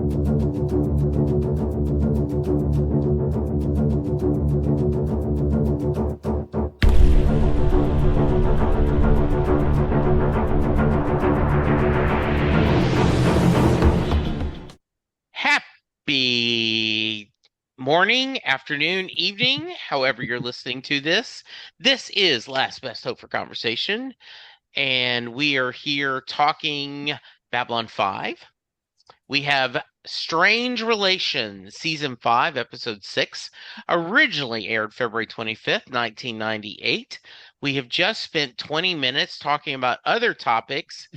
Happy morning, afternoon, evening, however you're listening to this. This is Last Best Hope for Conversation, and we are here talking Babylon 5. We have Strange Relations, Season 5, Episode 6, originally aired February 25th, 1998. We have just spent 20 minutes talking about other topics.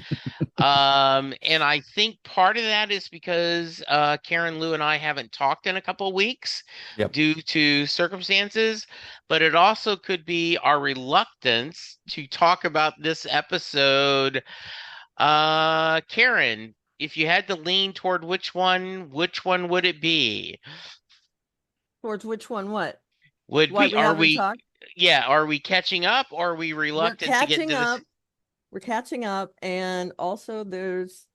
And I think part of that is because Karen, Lou, and I haven't talked in a couple of weeks Yep. due to circumstances, but it also could be our reluctance to talk about this episode. Karen, if you had to lean toward which one would it be? Towards which one? What? Would Why we, we are haven't we, talked? yeah, are we catching up or are we We're reluctant to get catching into this? up. We're catching up, and also there's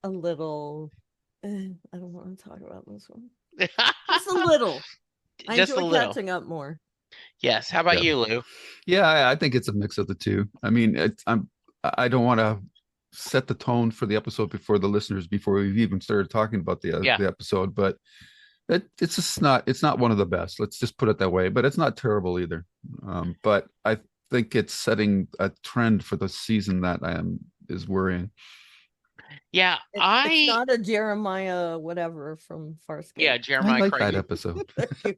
a little. I don't want to talk about this one. Just a little. I Just a enjoy little. catching up more. Yes. How about Yeah. you, Lou? Yeah, I think it's a mix of the two. I mean, I don't want to set the tone for the episode before the listeners before we've even started talking about Yeah. the episode, but it's just not one of the best. Let's just put it that way. But it's not terrible either. But I think it's setting a trend for the season that is worrying. Yeah, It's not a Jeremiah whatever from Farscape. Yeah, I Jeremiah like Craig. that episode.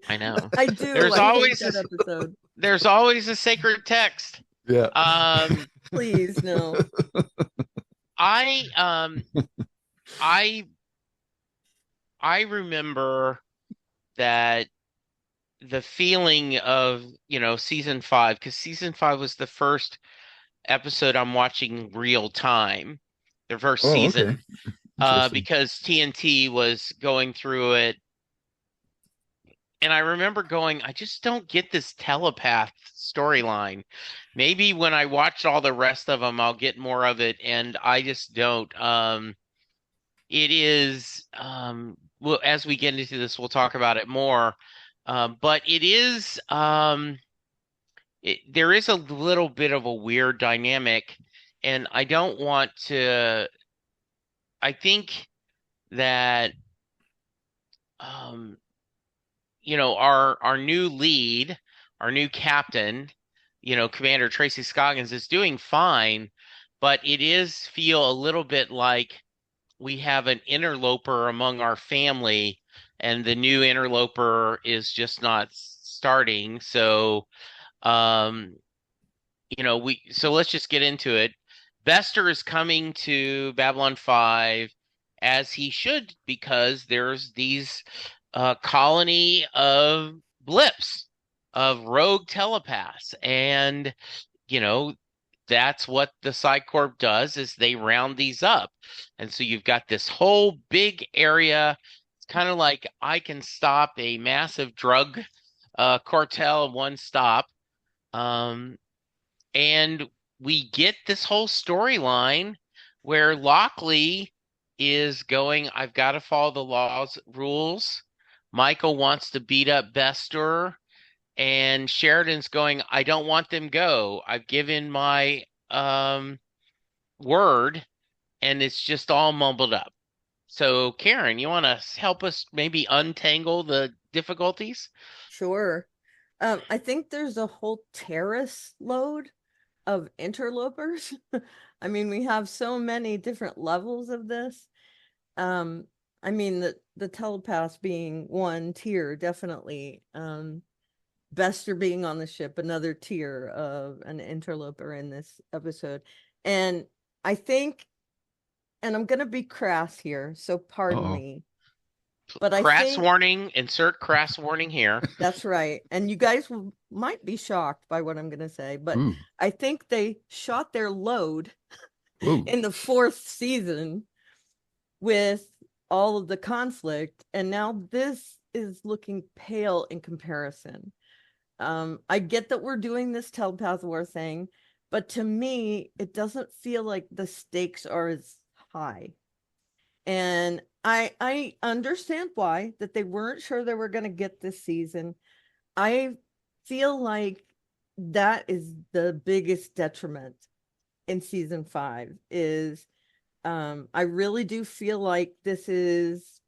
I know. I do. There's I always hate that episode. There's always a sacred text. Yeah. Please no. I remember that the feeling of, season 5, because season 5 was the first episode I'm watching real time, the first season. Okay. Interesting. Because TNT was going through it. And I remember going, I just don't get this telepath storyline. Maybe when I watch all the rest of them, I'll get more of it, and I just don't. It is, well, as we get into this, we'll talk about it more. But it is, there is a little bit of a weird dynamic, and I don't want to. I think that, our new lead, our new captain, Commander Tracy Scoggins is doing fine, but it is feel a little bit like we have an interloper among our family, and the new interloper is just not starting. So, so let's just get into it. Bester is coming to Babylon 5 as he should, because there's these colony of blips, of rogue telepaths, and that's what the Psi Corp does, is they round these up. And so you've got this whole big area. It's kind of like I can stop a massive drug cartel in one stop. And we get this whole storyline where Lockley is going, I've got to follow the laws, rules. Michael wants to beat up Bester, and Sheridan's going, I don't want them go. I've given my word, and it's just all mumbled up. So, Karen, you want to help us maybe untangle the difficulties? Sure. I think there's a whole terrace load of interlopers. I mean, we have so many different levels of this. I mean, the telepaths being one tier, definitely. Bester being on the ship, another tier of an interloper in this episode. And I think, and I'm going to be crass here, so pardon me. But crass warning, insert crass warning here. That's right. And you guys might be shocked by what I'm going to say, but I think they shot their load in the 4th season with all of the conflict, and now this is looking pale in comparison. I get that we're doing this telepath war thing, but to me, it doesn't feel like the stakes are as high. And I understand why that they weren't sure they were going to get this season. I feel like that is the biggest detriment in season 5 is I really do feel like this is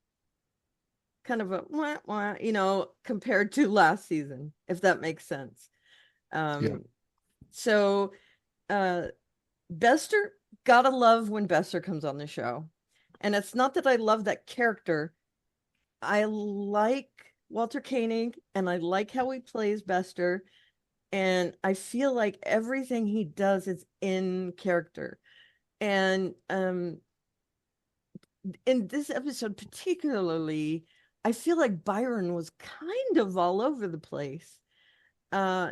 kind of a wah, wah, compared to last season, if that makes sense. Yeah. So uh Bester, gotta love when Bester comes on the show. And it's not that I love that character. I like Walter Koenig and I like how he plays Bester. And I feel like everything he does is in character. And in this episode, particularly, I feel like Byron was kind of all over the place.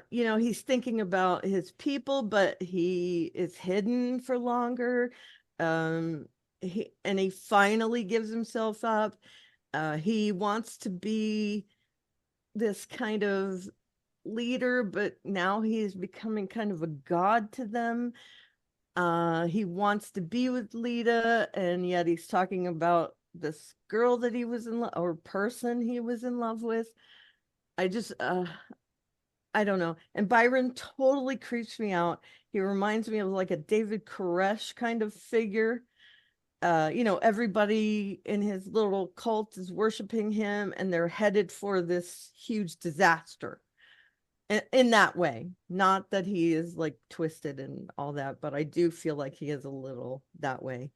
He's thinking about his people, but he is hidden for longer. Um, he finally gives himself up. He wants to be this kind of leader, but now he's becoming kind of a god to them. He wants to be with Lita, and yet he's talking about this girl that he was in love or person he was in love with. I just I don't know. And Byron totally creeps me out. He reminds me of like a David Koresh kind of figure. Everybody in his little cult is worshiping him and they're headed for this huge disaster in that way. Not that he is like twisted and all that, but I do feel like he is a little that way.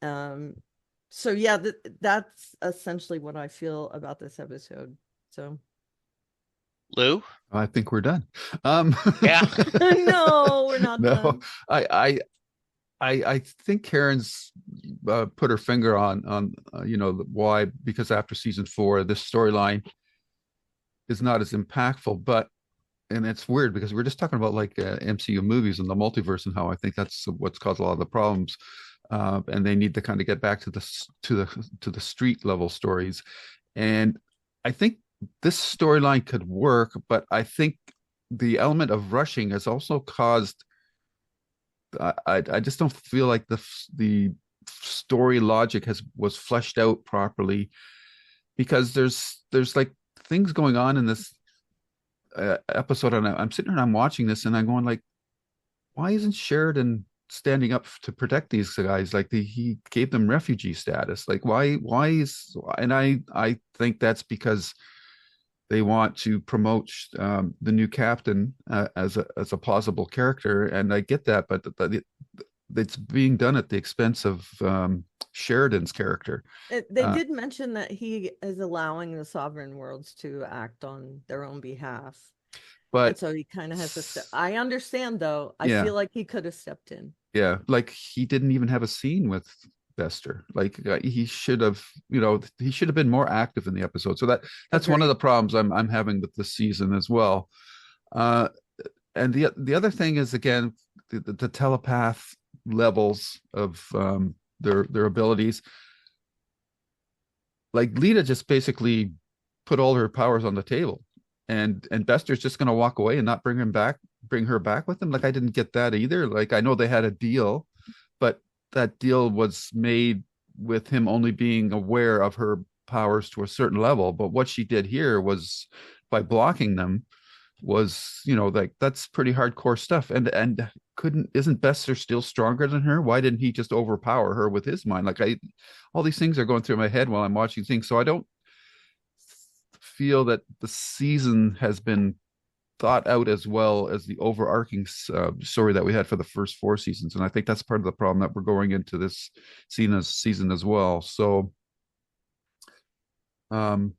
Um, so yeah, that's essentially what I feel about this episode. So Lou? I think we're done. Um, Yeah. no, we're not no, done. I think Karen's put her finger on why, because after season 4, this storyline is not as impactful. But and it's weird because we're just talking about like MCU movies and the multiverse and how I think that's what's caused a lot of the problems. And they need to kind of get back to the street level stories. And I think this storyline could work, but I think the element of rushing has also caused. I just don't feel like the story logic was fleshed out properly, because there's like things going on in this episode, and I'm sitting here and I'm watching this and I'm going like, why isn't Sheridan standing up to protect these guys? Like he gave them refugee status. Like why is, and I think that's because they want to promote the new captain as a plausible character, and I get that, but it's being done at the expense of Sheridan's character. They Uh, did mention that he is allowing the sovereign worlds to act on their own behalf. And but so he kind of has to step. I understand, though. I yeah, feel like he could have stepped in. yeah, like he didn't even have a scene with Bester. Like he should have, he should have been more active in the episode. So that's one of Agreed. the problems I'm having with this season as well. Uh, and the other thing is, again, the telepath levels of their abilities. Like Lita just basically put all her powers on the table, and Bester's just going to walk away and not bring her back with him. Like I didn't get that either. Like I know they had a deal, but that deal was made with him only being aware of her powers to a certain level. But what she did here was, by blocking them, was, like that's pretty hardcore stuff. And couldn't isn't Bester still stronger than her? Why didn't he just overpower her with his mind? Like all these things are going through my head while I'm watching things. So I don't feel that the season has been thought out as well as the overarching story that we had for the first 4 seasons. And I think that's part of the problem that we're going into this season as well. So um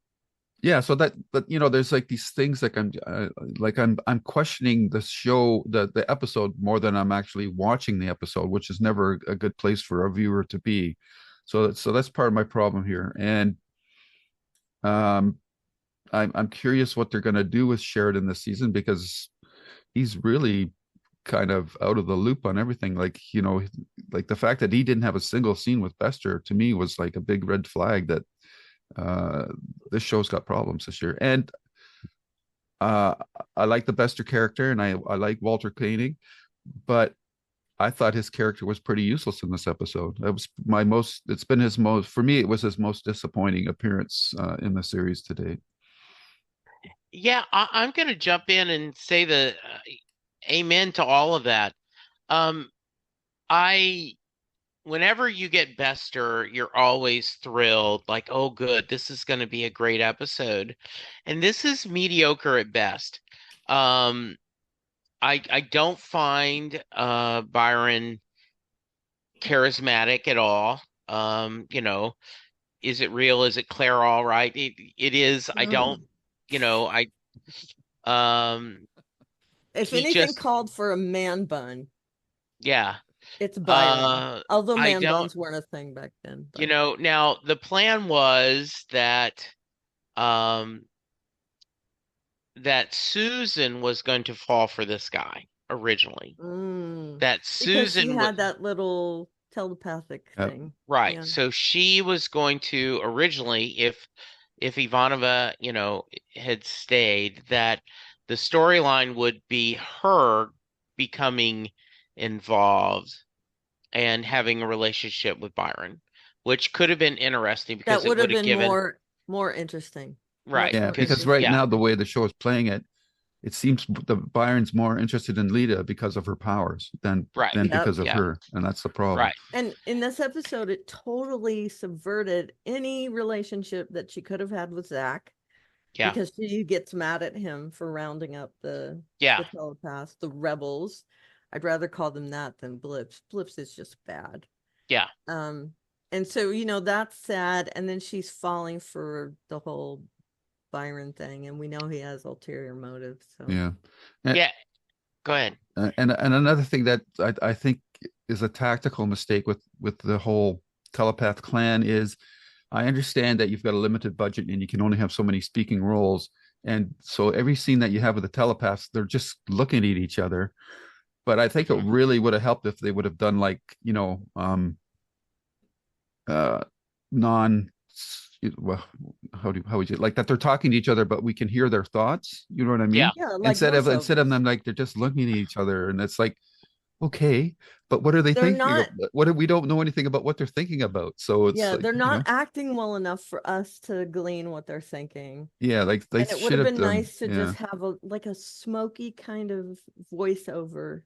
yeah, so that there's like these things, like I'm questioning the show, the episode, more than I'm actually watching the episode, which is never a good place for a viewer to be. So that's part of my problem here. And um I'm curious what they're going to do with Sheridan this season, because he's really kind of out of the loop on everything. Like, like the fact that he didn't have a single scene with Bester, to me, was like a big red flag that uh this show's got problems this year. And uh I like the Bester character, and I like Walter Koenig, but I thought his character was pretty useless in this episode. That was my most. It's been his most. For me, it was his most disappointing appearance in the series to date. Yeah, I'm going to jump in and say the amen to all of that. Um, I Whenever you get Bester, you're always thrilled, like, oh, good, this is going to be a great episode. And this is mediocre at best. Um, I don't find Byron charismatic at all. You know, is it real? Is it Claire all right? It is. I don't, Mm. you know, I um If he anything just called for a man bun, yeah. it's Byron. Uh Although I man don't, buns weren't a thing back then, you but know, now the plan was um that Susan was going to fall for this guy originally. mm, That because she Susan was had that little telepathic Yep. thing. right. Yeah. So she was going to originally, if Ivanova, had stayed, that the storyline would be her becoming involved and having a relationship with Byron, which could have been interesting That because it would would have have been given more interesting. right. Much Yeah, more because Because right interesting. yeah, now the way the show is playing it, it seems the Byron's more interested in Lita because of her powers right, than Yep. because of yeah, her, and that's the problem. right, And in this episode, it totally subverted any relationship that she could have had with Zach yeah, because she gets mad at him for rounding up yeah, the telepaths, the rebels. I'd rather call them that than blips. Blips is just bad. yeah. Um, and so that's sad. And then she's falling for the whole Byron thing, and we know he has ulterior motives. So Yeah, and Yeah, go ahead. and another thing that I think is a tactical mistake with the whole telepath clan is I understand that you've got a limited budget and you can only have so many speaking roles. And so every scene that you have with the telepaths, they're just looking at each other. But I think it Mhm. really would have helped if they would have done like, uh, non, well, how would you like that? They're talking to each other, but we can hear their thoughts. You know what I Yeah, mean? yeah, like Instead of voiceovers. them like they're just looking at each other, and it's like, okay, but what are they They're thinking of? not We don't know anything about what they're thinking about. So it's Yeah, like, they're not acting well enough for us to glean what they're thinking. yeah, like they And it would should have have been done, nice to yeah. just have a smoky kind of voiceover,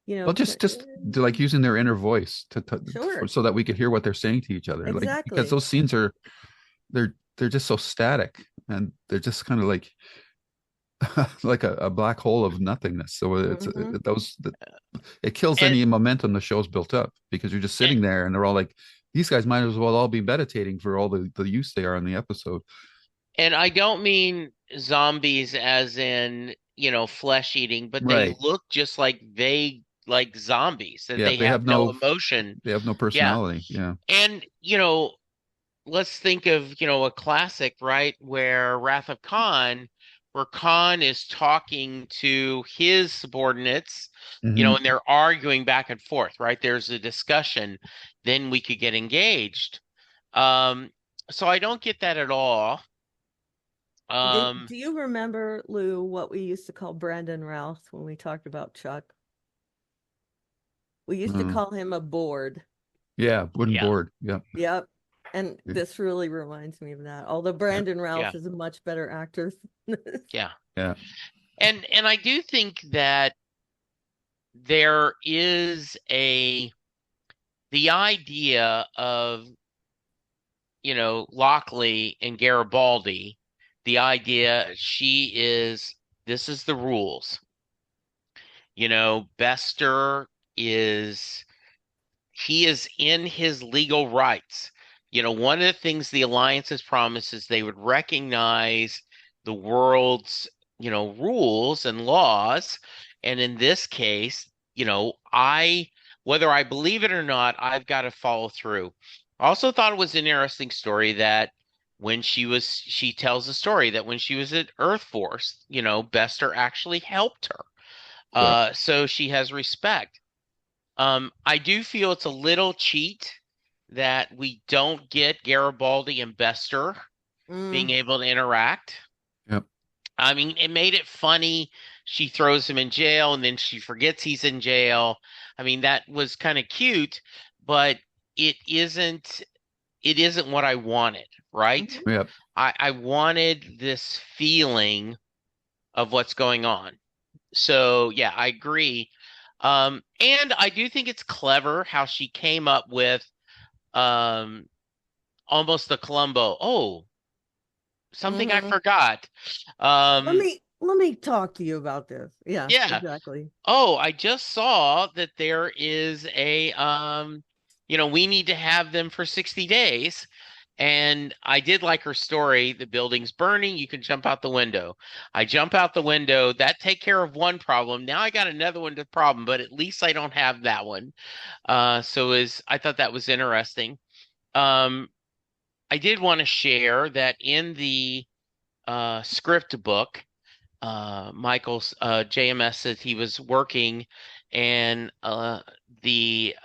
you Well, know. just like using their inner voice Sure, so that we could hear what they're saying to each other. Like because exactly. those scenes they're just so static and they're just kind of like like a black hole of nothingness. So Hmm. it kills and any momentum the show's built up because you're just sitting there and they're all like, these guys might as well all be meditating for all the use they are in the episode. and I don't mean zombies as in, flesh eating, but they Right. look just like zombies, that Yeah. they have no emotion. They have no Yeah. personality. Yeah. And, let's think of, a classic, right? Where Wrath of Khan, where Khan is talking to his subordinates, Hmm. and they're arguing back and forth, right? There's a discussion, then we could get engaged. Um, so I don't get that at all. Um, Do you remember, Lou, what we used to call Brandon Routh when we talked about Chuck? We used to Uh, call him a board. yeah. Wooden yeah, board. Yeah. Yep. And this really reminds me of that. Although Brandon yeah, Routh is a much better actor. yeah. Yeah. And I do think that there is the idea of, Lockley and Garibaldi, the idea this is the rules. Bester is he is in his legal rights. One of the things the alliances promised is they would recognize the world's, rules and laws. And in this case, whether I believe it or not, I've got to follow through. I also thought it was an interesting story that she tells a story that when she was at Earth Force, Bester actually helped her. Yeah. So she has respect. I do feel it's a little cheat that we don't get Garibaldi and Bester being Mm, able to interact. Yep. I mean, it made it funny she throws him in jail and then she forgets he's in jail. I mean, that was kind of cute, but it isn't it isn't what I wanted, right? Mhm. Yep. I wanted this feeling of what's going on. So yeah, I agree. And I do think it's clever how she came up with um almost the Columbo. Oh, something I Mhm. forgot. Let Um, me let me talk to you about this. Yeah, yeah. exactly. Oh, I just saw that there is a we need to have them for 60 days. And I did like her story. The building's burning, you can jump out the window. I jump out the window, that take care of one problem. Now I got another one to problem, but at least I don't have that one. So is I thought that was interesting. Um, I did want to share that in the script book, Michael's JMS said he was working and the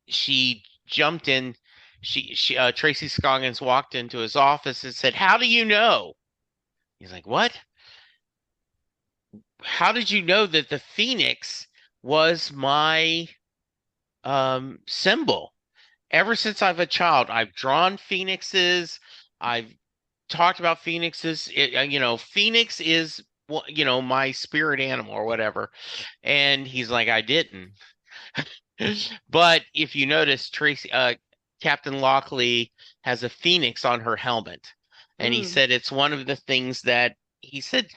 she jumped in. She Tracy Scoggins walked into his office and said, "How do you know?" He's like, "What? How did you know that the phoenix was my symbol? Ever since I've a child, I've drawn phoenixes. I've talked about phoenixes. Phoenix is my spirit animal or whatever." And he's like, "I didn't." But if you notice, Captain Lockley has a phoenix on her helmet. And he Mm. said it's one of the things that he said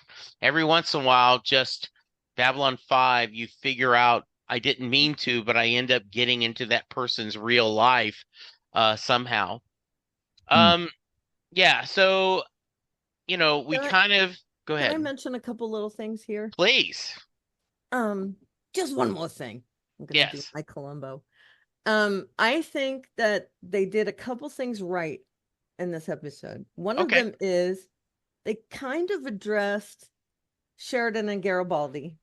every once in a while, just Babylon 5, you figure out I didn't mean to, but I end up getting into that person's real life somehow. Hmm. Um, yeah, so, we Can I kind of go can I ahead, mention a couple little things here? please. Um, just one more thing. I'm gonna do Yes. my Columbo. I think that they did a couple things right in this episode. One of Okay. them is they kind of addressed Sheridan and Garibaldi,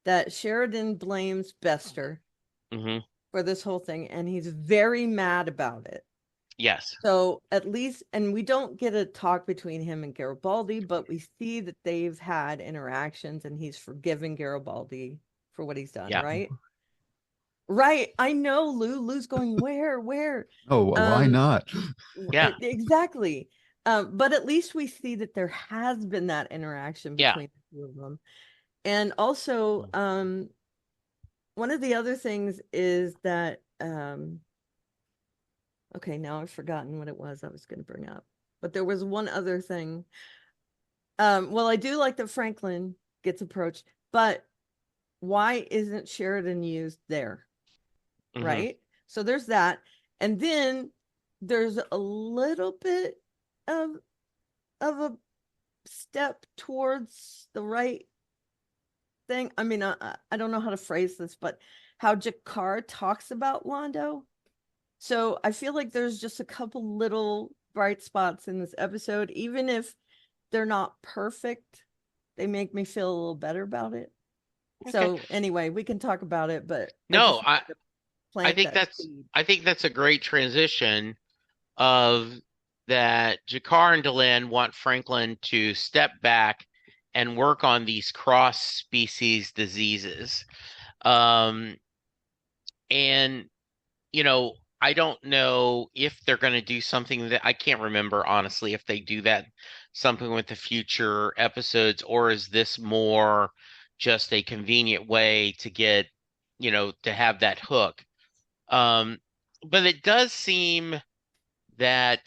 that Sheridan blames Bester Hmm. for this whole thing, and he's very mad about it. Yes. So at least, and we don't get a talk between him and Garibaldi, but we see that they've had interactions and he's forgiven Garibaldi for what he's done, Yeah. right? Right. I know Lou. Lou's going, where? Oh, why Um, not? Yeah. exactly. But at least we see that there has been that interaction Yeah. between the two of them. And also, one of the other things is that okay, now I've forgotten what it was I was going to bring up. But there was one other thing. Well, I do like that Franklin gets approached, but why isn't Sheridan used there? Hmm. Right? So there's that. And then there's a little bit of a step towards the right thing. I mean, I don't know how to phrase this, but how Jakar talks about Wando. So I feel like there's just a couple little bright spots in this episode, even if they're not perfect. They make me feel a little better about it. Okay. So anyway, we can talk about it, but I No, just I wanted to I plant think that that's seed. I think that's a great transition of that Jakar and Delenn want Franklin to step back and work on these cross species diseases. Um, and I don't know if they're going to do something that I can't remember honestly if they do that something with the future episodes, or is this more just a convenient way to get, to have that hook. Um, but it does seem that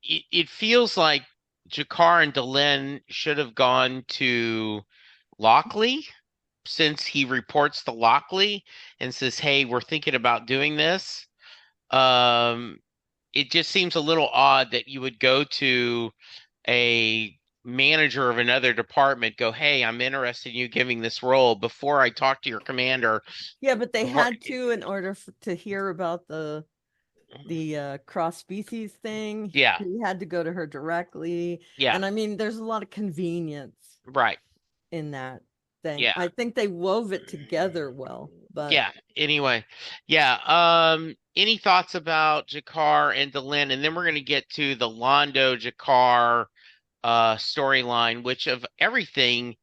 it feels like Jakar and Delenn should have gone to Lockley, since he reports to Lockley and says, "Hey, we're thinking about doing this." Um, it just seems a little odd that you would go to a manager of another department, go, "Hey, I'm interested in you giving this role before I talk to your commander." Yeah, but they Before, had to in order to hear about the cross species thing. yeah, He had to go to her directly, yeah, and I mean, there's a lot of convenience right, in that thing. yeah, I think they wove it together well, but yeah. Anyway, yeah. Any thoughts about Jakar and Delenn, and then we're gonna get to the Londo Jakar storyline, which of everything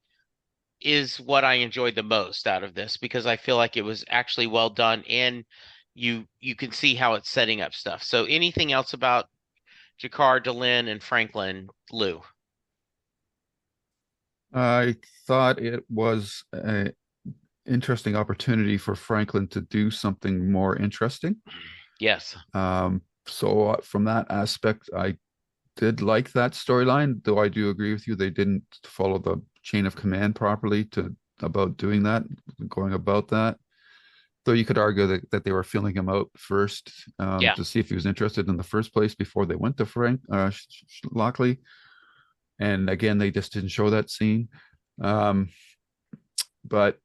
is what I enjoyed the most out of this because I feel like it was actually well done and you can see how it's setting up stuff. So anything else about Jakar, Delenn, and Franklin, Lou? I thought it was an interesting opportunity for Franklin to do something more interesting. Yes. So from that aspect, I did like that storyline, though I do agree with you. They didn't follow the chain of command properly to about doing that, going about that. Though you could argue that they were feeling him out first Yeah. to see if he was interested in the first place before they went to Frank Lockley. And again, they just didn't show that scene. Um, but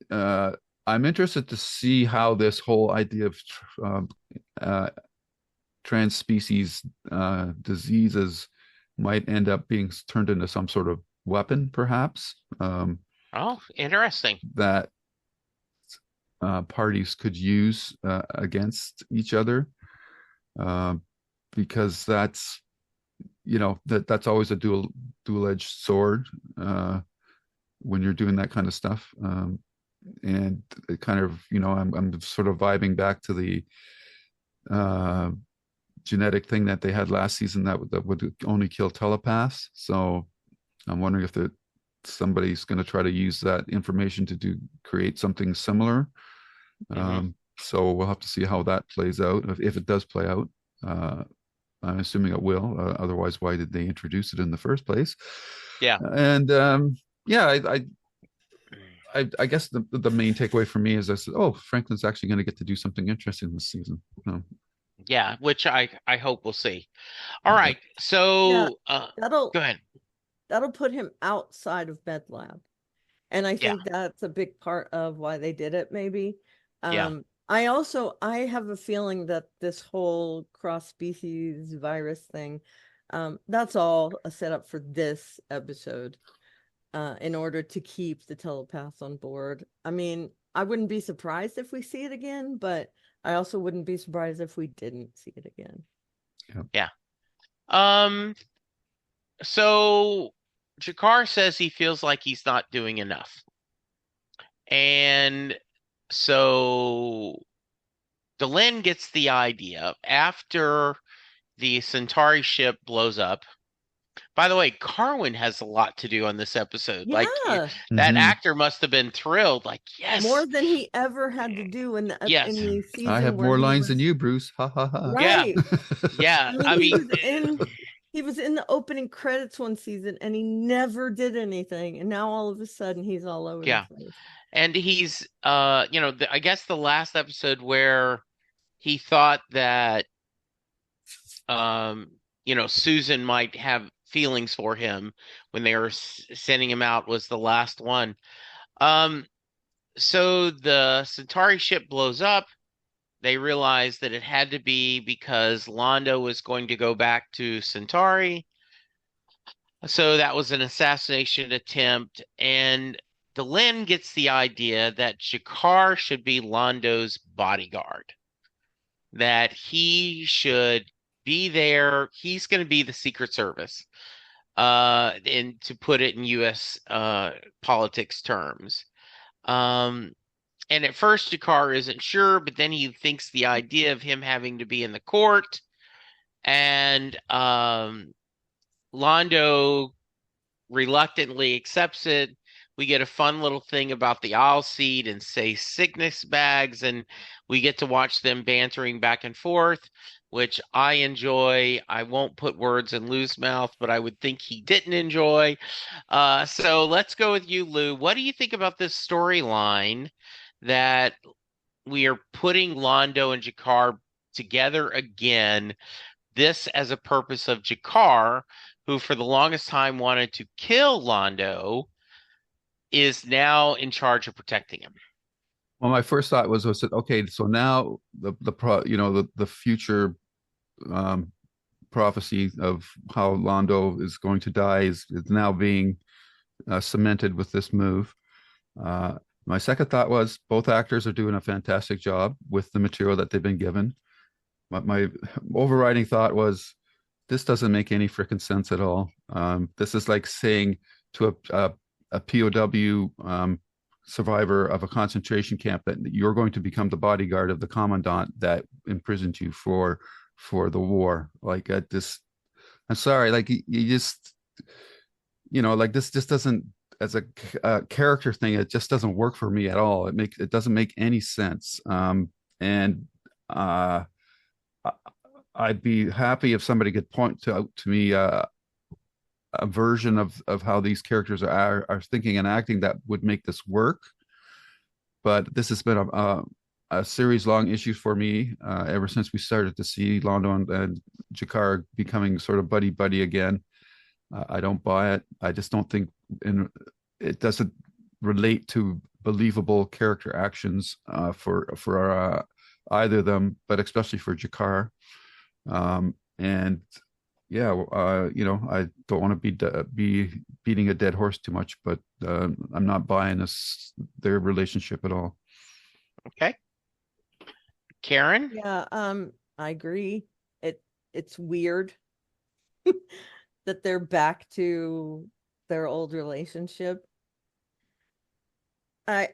uh, I'm interested to see how this whole idea of uh, trans-species diseases might end up being turned into some sort of weapon, perhaps, Oh, interesting. that parties could use against each other, uh, because that's always a dual-edged sword when you're doing that kind of stuff. And it kind of, I'm sort of vibing back to the uh, genetic thing that they had last season that would only kill telepaths. So I'm wondering if somebody's going to try to use that information to create something similar. Mhm. So we'll have to see how that plays out, if it does play out. I'm assuming it will. Otherwise, why did they introduce it in the first place? Yeah. And yeah, I guess the main takeaway for me is I said, oh, Franklin's actually going to get to do something interesting this season. Yeah, which I hope we'll see. All Yeah. right. Yeah, So that'll go ahead. that'll put him outside of Med Lab. And I Yeah. think that's a big part of why they did it, maybe. Yeah. I have a feeling that this whole cross species virus thing, that's all a setup for this episode, in order to keep the telepaths on board. I mean, I wouldn't be surprised if we see it again, but I also wouldn't be surprised if we didn't see it again. Yeah. Um, so Jakar says he feels like he's not doing enough. And so Delenn gets the idea after the Centauri ship blows up. By the way, Carwin has a lot to do on this episode. Like Yeah, that Mhm. actor must have been thrilled. Like, more yes, than he ever had to do yes, in the I season have where more he lines than was you, Bruce. Ha ha ha. yeah, right. yeah. I mean, I mean, he was in the opening credits one season and he never did anything. And now all of a sudden he's all over the yeah. place. And he's, I guess the last episode where he thought that, um, Susan might have feelings for him when they were sending him out was the last one. Um, so the Centauri ship blows up. They realized that it had to be because Londo was going to go back to Centauri. So that was an assassination attempt. And Delenn gets the idea that Jakar should be Londo's bodyguard, that he should be there. He's going to be the Secret Service, and to put it in U.S. Politics terms. Um, And at first, Jakar isn't sure, but then he thinks the idea of him having to be in the court, and Londo reluctantly accepts it. We get a fun little thing about the aisle seat and say sickness bags, and we get to watch them bantering back and forth, which I enjoy. I won't put words in Lou's mouth, but I would think he didn't enjoy. So let's go with you, Lou. What do you think about this storyline that we are putting Londo and Jakar together again? This as a purpose of Jakar, who for the longest time wanted to kill Londo, is now in charge of protecting him. Well, my first thought was okay, so now the future um, prophecy of how Londo is going to die is now being cemented with this move. My second thought was both actors are doing a fantastic job with the material that they've been given. My overriding thought was this doesn't make any freaking sense at all. This is like saying to a POW survivor of a concentration camp that you're going to become the bodyguard of the commandant that imprisoned you for the war. Like this, I'm sorry, like you just, like this just doesn't, as a character thing, it just doesn't work for me at all. It doesn't make any sense. And uh, I- I'd be happy if somebody could point out to me a version of how these characters are thinking and acting that would make this work. But this has been a series long issue for me ever since we started to see Londo and Jakar becoming sort of buddy buddy again. I don't buy it. I just don't think it doesn't relate to believable character actions for either of them, but especially for Jakar. And yeah, I don't want to be beating a dead horse too much, but I'm not buying their relationship at all. Okay. Karen? Yeah, I agree. It's weird that they're back to their old relationship. I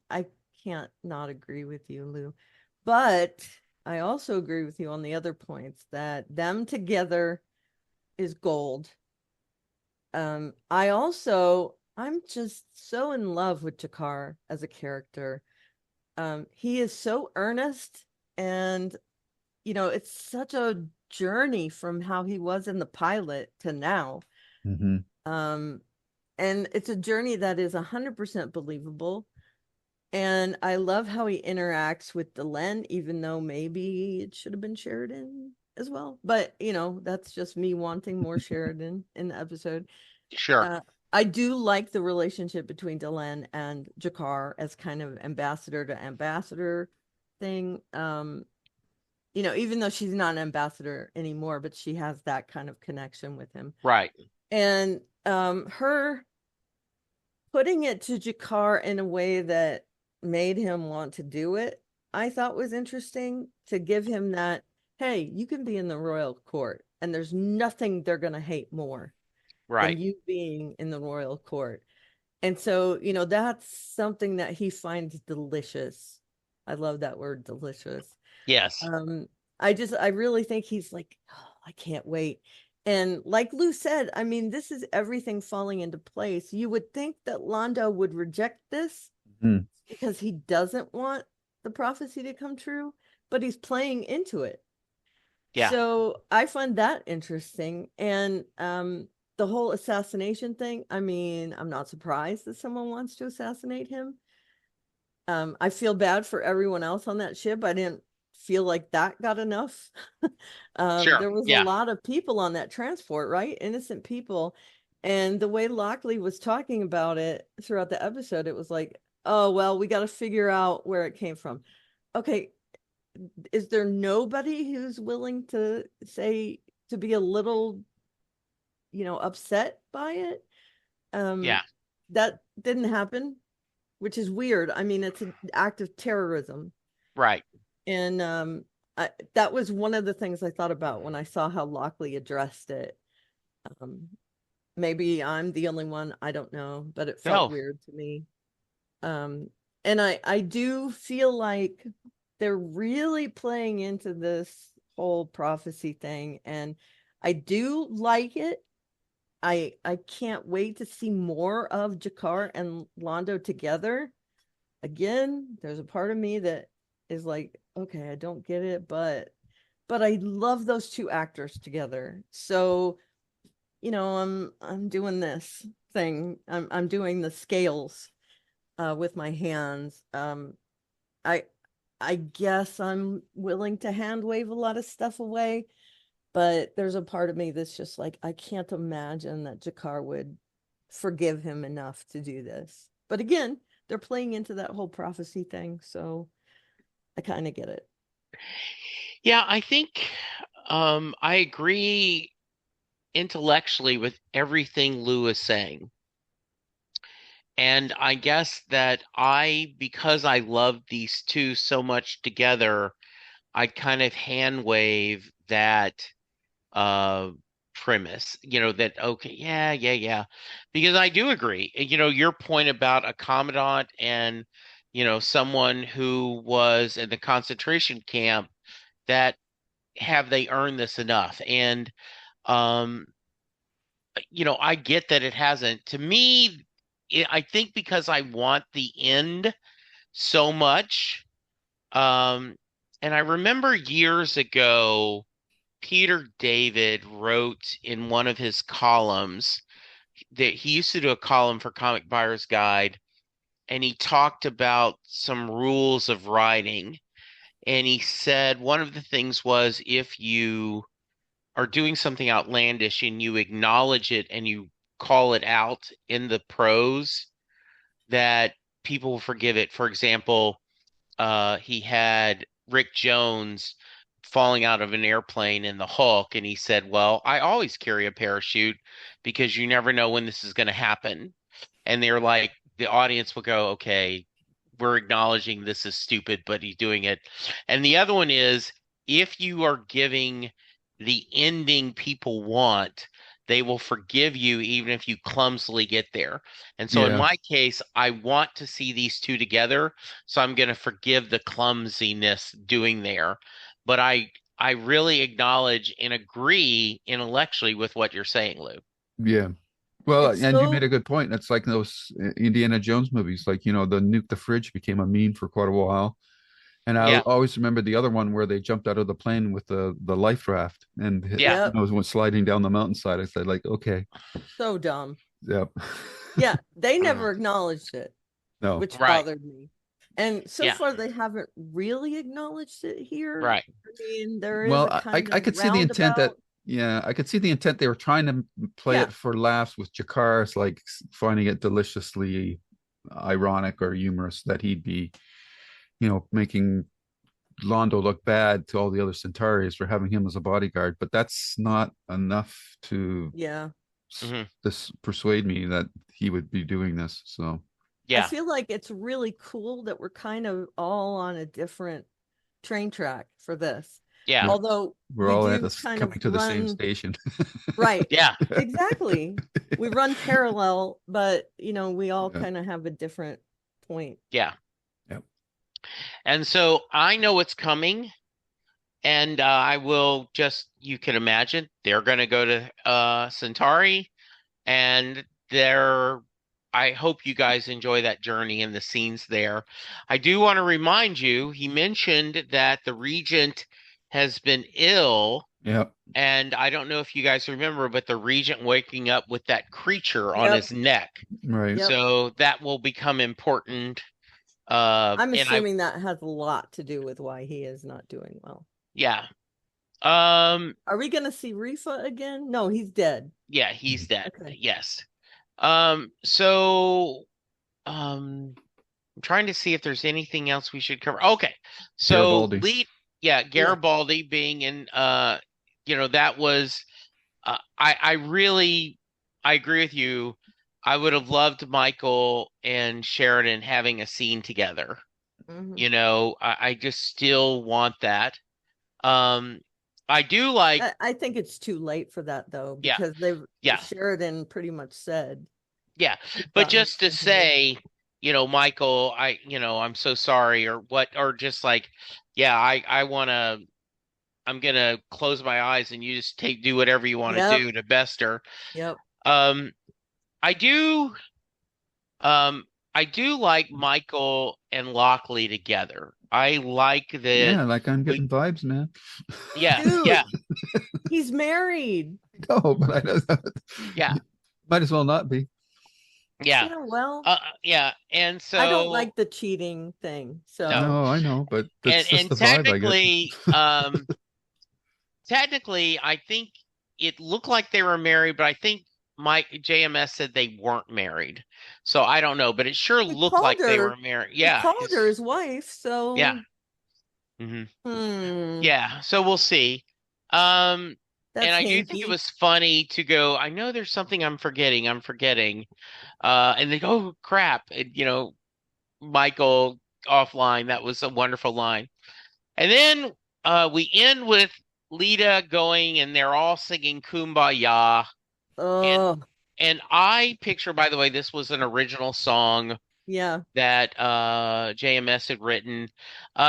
I can't not agree with you, Lou. But I also agree with you on the other points that them together is gold. I'm just so in love with Jakar as a character. He is so earnest, and it's such a journey from how he was in the pilot to now. Mm-hmm. Um, and it's a journey that is 100% believable. And I love how he interacts with Delenn, even though maybe it should have been Sheridan as well. But, that's just me wanting more Sheridan in the episode. Sure. I do like the relationship between Delenn and Jakar as kind of ambassador to ambassador thing. Even though she's not an ambassador anymore, but she has that kind of connection with him. Right. And her putting it to Jakar in a way that made him want to do it, I thought was interesting, to give him that, hey, you can be in the royal court and there's nothing they're going to hate more than Right. you being in the royal court. And so, that's something that he finds delicious. I love that word, delicious. Yes. I really think he's like, oh, I can't wait. And like Lou said, I mean, this is everything falling into place. You would think that Londo would reject this Mm-hmm. because he doesn't want the prophecy to come true, but he's playing into it. Yeah. So I find that interesting. And the whole assassination thing, I mean, I'm not surprised that someone wants to assassinate him. I feel bad for everyone else on that ship. I didn't feel like that got enough. Sure. There was a Yeah. lot of people on that transport, right? Innocent people. And the way Lockley was talking about it throughout the episode, it was like, oh, well, we got to figure out where it came from. Okay, is there nobody who's willing to say, to be a little, upset by it? Yeah. That didn't happen, which is weird. I mean, it's an act of terrorism. Right. And that was one of the things I thought about when I saw how Lockley addressed it. Um, Maybe I'm the only one, I don't know, but it felt No. weird to me. And I do feel like they're really playing into this whole prophecy thing, and I do like it. I can't wait to see more of Jakar and Londo together. Again, there's a part of me that is like, okay, I don't get it, but I love those two actors together. So, I'm doing this thing. I'm doing the scales with my hands. I I guess I'm willing to hand wave a lot of stuff away, but there's a part of me that's just like, I can't imagine that Jakar would forgive him enough to do this. But again, they're playing into that whole prophecy thing, so I kind of get it. Yeah, I think I agree intellectually with everything Lou is saying. And I guess that because I love these two so much together, I kind of hand wave that uh premise, that, okay, yeah. Because I do agree. Your point about a commandant and, someone who was in the concentration camp, that have they earned this enough? And, um, I get that it hasn't. To me, I think because I want the end so much. And I remember years ago, Peter David wrote in one of his columns that he used to do a column for Comic Buyer's Guide, and he talked about some rules of writing. And he said one of the things was if you are doing something outlandish and you acknowledge it and you call it out in the prose, that people will forgive it. For example, he had Rick Jones falling out of an airplane in the Hulk, and he said, "Well, I always carry a parachute because you never know when this is going to happen." And they're like, the audience will go, "Okay, we're acknowledging this is stupid, but he's doing it." And the other one is if you are giving the ending people want, they will forgive you even if you clumsily get there. And so in Yeah. my case, I want to see these two together, so I'm going to forgive the clumsiness doing there. But I really acknowledge and agree intellectually with what you're saying, Lou. Yeah. Well, It's and you made so a good point. It's like those Indiana Jones movies, like, the nuke the fridge became a meme for quite a while. And I Yeah, always remember the other one where they jumped out of the plane with the life raft and yeah, yep, went sliding down the mountainside. I said, like, okay, so dumb. yep. Yeah, they mhm, never acknowledged it, No. which right, bothered me. And so yeah, far, they haven't really acknowledged it here. right, I mean, there is Well, a I kind I of could see the intent that roundabout. yeah, I could see the intent they were trying to play Yeah, it for laughs with Jakar's, like finding it deliciously ironic or humorous that he'd be, making Londo look bad to all the other Centauri's for having him as a bodyguard, but that's not enough to yeah. hmm this persuade me that he would be doing this. So I yeah, feel like it's really cool that we're kind of all on a different train track for this. yeah, yeah, Although we're we all at do us kind of coming to the same run station. right. yeah, Exactly. We run parallel, but we all Yeah. kind of have a different point. yeah. Yep. And so I know it's coming. And I will just, you can imagine, they're going to go to Centauri, and I hope you guys enjoy that journey and the scenes there. I do want to remind you, he mentioned that the Regent has been ill, Yep. and I don't know if you guys remember, but the Regent waking up with that creature on Yep. his neck. Right. Yep. So that will become important. I'm And I, assuming that has a lot to do with why he is not doing well. yeah. Um, Are we going to see Rifa again? No, he's dead. yeah, he's dead. Okay. Yes. So I'm trying to see if there's anything else we should cover. Okay. So Garibaldi. yeah, Yeah. Garibaldi being in that was I agree with you. I would have loved Michael and Sheridan having a scene together. Hmm. I just still want that. Um I do like I think it's too late for that though, yeah, because yeah, Sheridan pretty much said yeah. he's But gotten just to tired. say, Michael, I'm so sorry or what, or just like, yeah, I'm gonna close my eyes and you just do whatever you want to Yep. do to best her. Yep. Um, I do, um, I do like Michael and Lockley together. I like that Yeah, like I'm we, getting vibes, man. yeah, yeah, Dude, he's married. No, but I don't. yeah, Might as well not be. yeah, Yeah, well, yeah. And I don't so like the cheating thing. no, So, No, I know, but and that's just and the vibe I get. technically, I think it looked like they were married, but I think Mike JMS said they weren't married. So I don't know, but it sure he looked called like they her were married. he Yeah, called her his wife, yeah, so hmm hmm, yeah. So we'll see. Um, and that's I do think it hinky. was funny to go, I know there's something I'm forgetting. I'm forgetting. And they go, oh, crap. And, Michael offline. That was a wonderful line. And then we end with Lita going and they're all singing Kumbaya. And Oh, and I picture, by the way, this was an original song yeah. that JMS had written.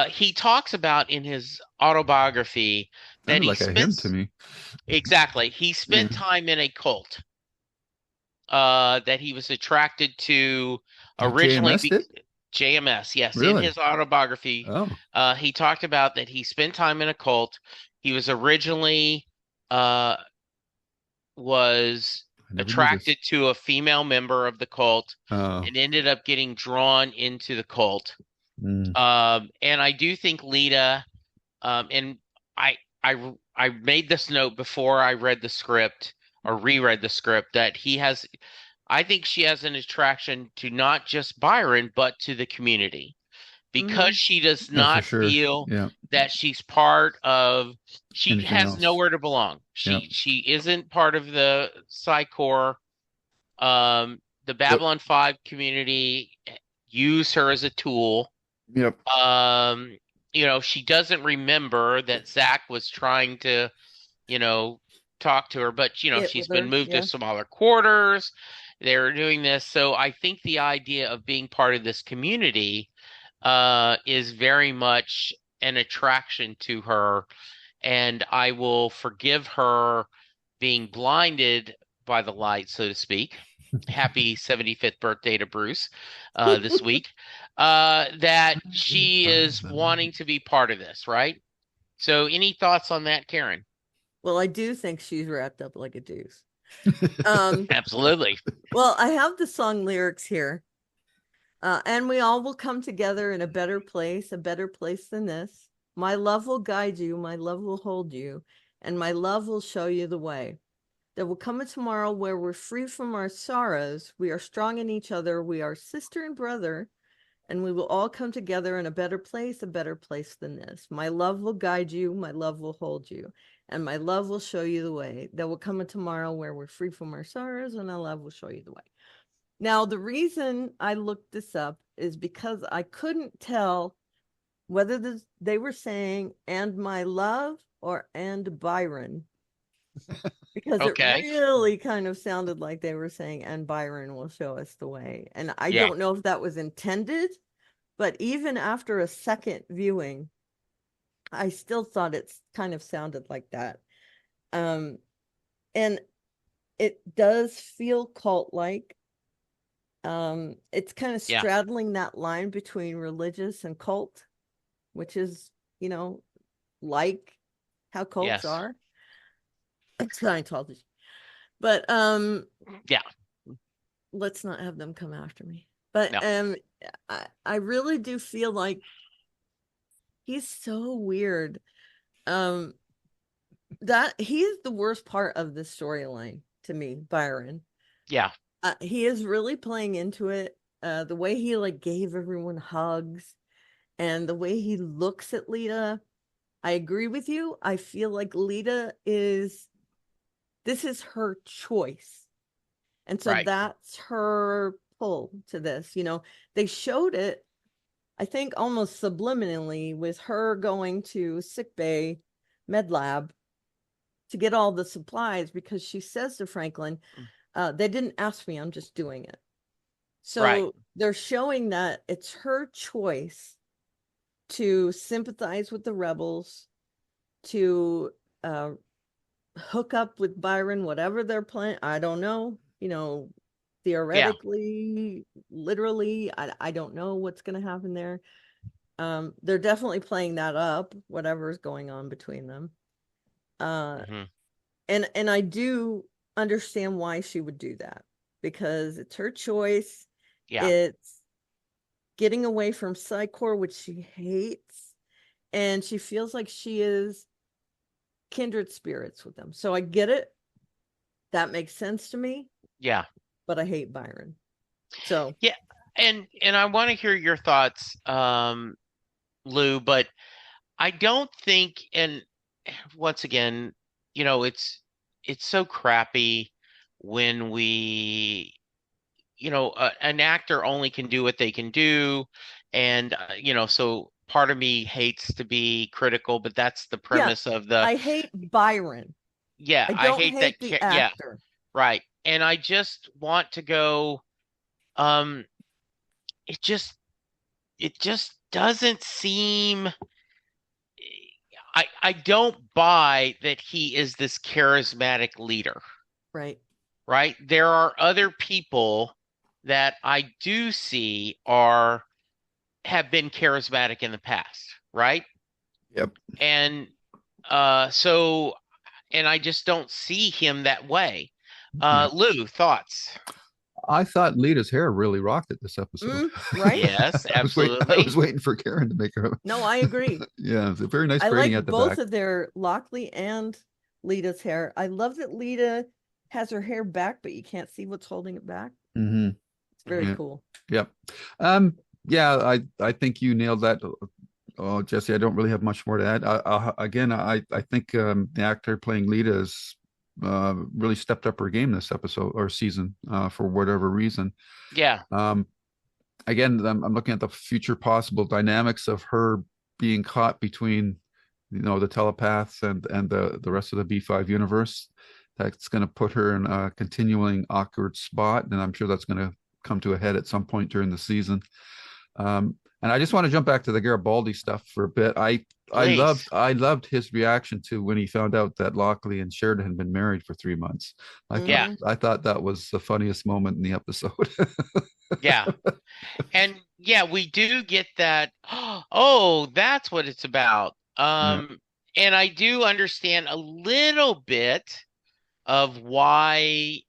He talks about in his autobiography that Sounded he like a spent hymn to me. exactly he Yeah. spent time in a cult that he was attracted to originally. JMS did? JMS, yes, in Really? his autobiography, Oh, he talked about that he spent time in a cult. He was originally uh, was I never knew this. attracted to a female member of the cult Oh, and ended up getting drawn into the cult. mm. And I do think Lita, and I, I made this note before I read the script or reread the script that I think she has an attraction to not just Byron, but to the community because Mm-hmm. she does Yeah, for not sure. feel Yeah. that she's part of, she Anything has else? nowhere to belong. Yep. She isn't part of the Psi Corps. The Yep. Babylon 5 community use her as a tool. Yep. Um, she doesn't remember that Zach was trying to, you know, talk to her, but Get she's with been her. moved to Yeah. smaller quarters. They're doing this. So I think the idea of being part of this community is very much an attraction to her, and I will forgive her being blinded by the light, so to speak. Happy 75th birthday to Bruce this week. That Blinded she by is the wanting to be part of this, right? So, any thoughts on that, Karen? Well, I do think she's wrapped up like a deuce. light. Absolutely. Well, I have the song lyrics here. And we all will come together in a better place than this. My love will guide you, my love will hold you, and my love will show you the way. There will come a tomorrow where we're free from our sorrows. We are strong in each other. We are sister and brother, and we will all come together in a better place than this. My love will guide you, my love will hold you, and my love will show you the way. There will come a tomorrow where we're free from our sorrows, and our love will show you the way. Now, the reason I looked this up is because I couldn't tell whether they were saying "and my love" or "and Byron," because it Okay. really kind of sounded like they were saying "and Byron will show us the way." And I Yeah. don't know if that was intended, but even after a second viewing, I still thought it kind of sounded like that. Um, and it does feel cult-like. It's kind of Yeah. straddling that line between religious and cult, which is, like how cults Yes. are. Scientology. But Yeah. let's not have them come after me. But No. I really do feel like he's so weird. Um that he's the worst part of this storyline to me, Byron. Yeah. He is really playing into it. The way he like gave everyone hugs and the way he looks at Lita. I agree with you. I feel like Lita this is her choice. And so Right. that's her pull to this. They showed it, I think, almost subliminally with her going to sick bay med lab to get all the supplies because she says to Franklin, they didn't ask me, I'm just doing it. Right. So they're showing that it's her choice to sympathize with the rebels, to hook up with Byron, whatever they're planning. I don't know, Yeah. theoretically, literally, I don't know what's going to happen there. They're definitely playing that up, whatever's going on between them. Hmm. And I do understand why she would do that because it's her choice. Yeah. It's getting away from Psi Corps, which she hates, and she feels like she is kindred spirits with them. So I get it. That makes sense to me, Yeah. but I hate Byron. So Yeah. And I want to hear your thoughts, Lou, but I don't think, and once again, it's so crappy when an actor only can do what they can do, and so part of me hates to be critical, but that's the Yeah, premise of the, I hate Byron. yeah, I I don't hate that. hate the Yeah, actor. right. And I just want to go, um, it just, it just doesn't seem, I don't buy that he is this charismatic leader, Right. right? There are other people that I do see have been charismatic in the past, right? Yep. And so and I just don't see him that way. Yeah. Lou, thoughts? I thought Lita's hair really rocked it this episode. Right. Yes, I was absolutely. waiting for Karen to make her. No, I agree. Yeah, it's a very nice I braiding like at the both back. of their Lockley and Lita's hair. I love that Lita has her hair back, but you can't see what's holding it back. Mm-hmm. It's very Yeah. cool. Yep. Yeah, I think you nailed that. Oh, Jesse, I don't really have much more to add. I think the actor playing Lita has really stepped up her game this episode or season for whatever reason. Yeah, Um, again, I'm looking at the future possible dynamics of her being caught between, the telepaths and the rest of the B5 universe. That's going to put her in a continuing awkward spot, and I'm sure that's going to come to a head at some point during the season. And I just want to jump back to the Garibaldi stuff for a bit. please. I loved his reaction to when he found out that Lockley and Sheridan had been married for 3 months. Yeah, I thought that was the funniest moment in the episode. yeah. And yeah, we do get that. Oh, that's what it's about. Yeah. And I do understand a little bit of why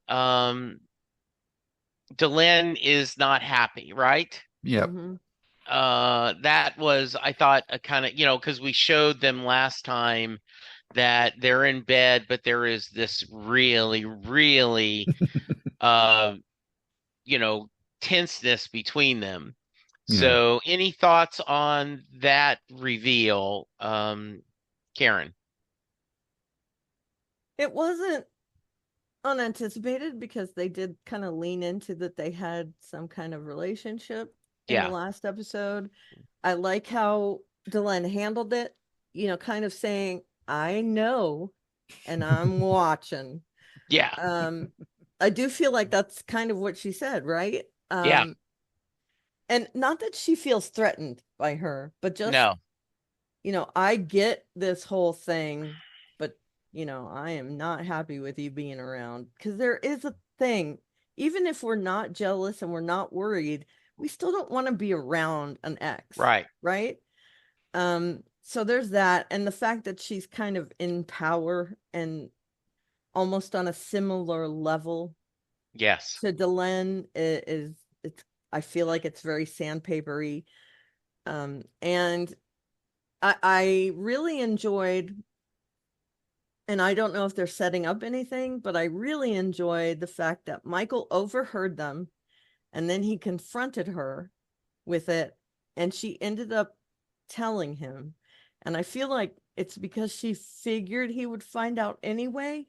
Delenn is not happy, right? Yep. Mm-hmm. That was, I thought, a kind of, because we showed them last time that they're in bed, but there is this really, really, uh, you know, tenseness between them. Yeah. So, any thoughts on that reveal, Karen? It wasn't unanticipated because they did kind of lean into that they had some kind of relationship in the Yeah, last episode. I like how Delenn handled it, kind of saying, I know and I'm watching. yeah, I do feel like that's kind of what she said, right? yeah. And not that she feels threatened by her, but just, No, I get this whole thing, but, I am not happy with you being around because there is a thing, even if we're not jealous and we're not worried, we still don't want to be around an ex, right. right? So there's that. And the fact that she's kind of in power and almost on a similar level Yes. to Delenn is it's I feel like it's very sandpapery. And I really enjoyed, and I don't know if they're setting up anything, but I really enjoyed the fact that Michael overheard them and then he confronted her with it and she ended up telling him. And I feel like it's because she figured he would find out anyway.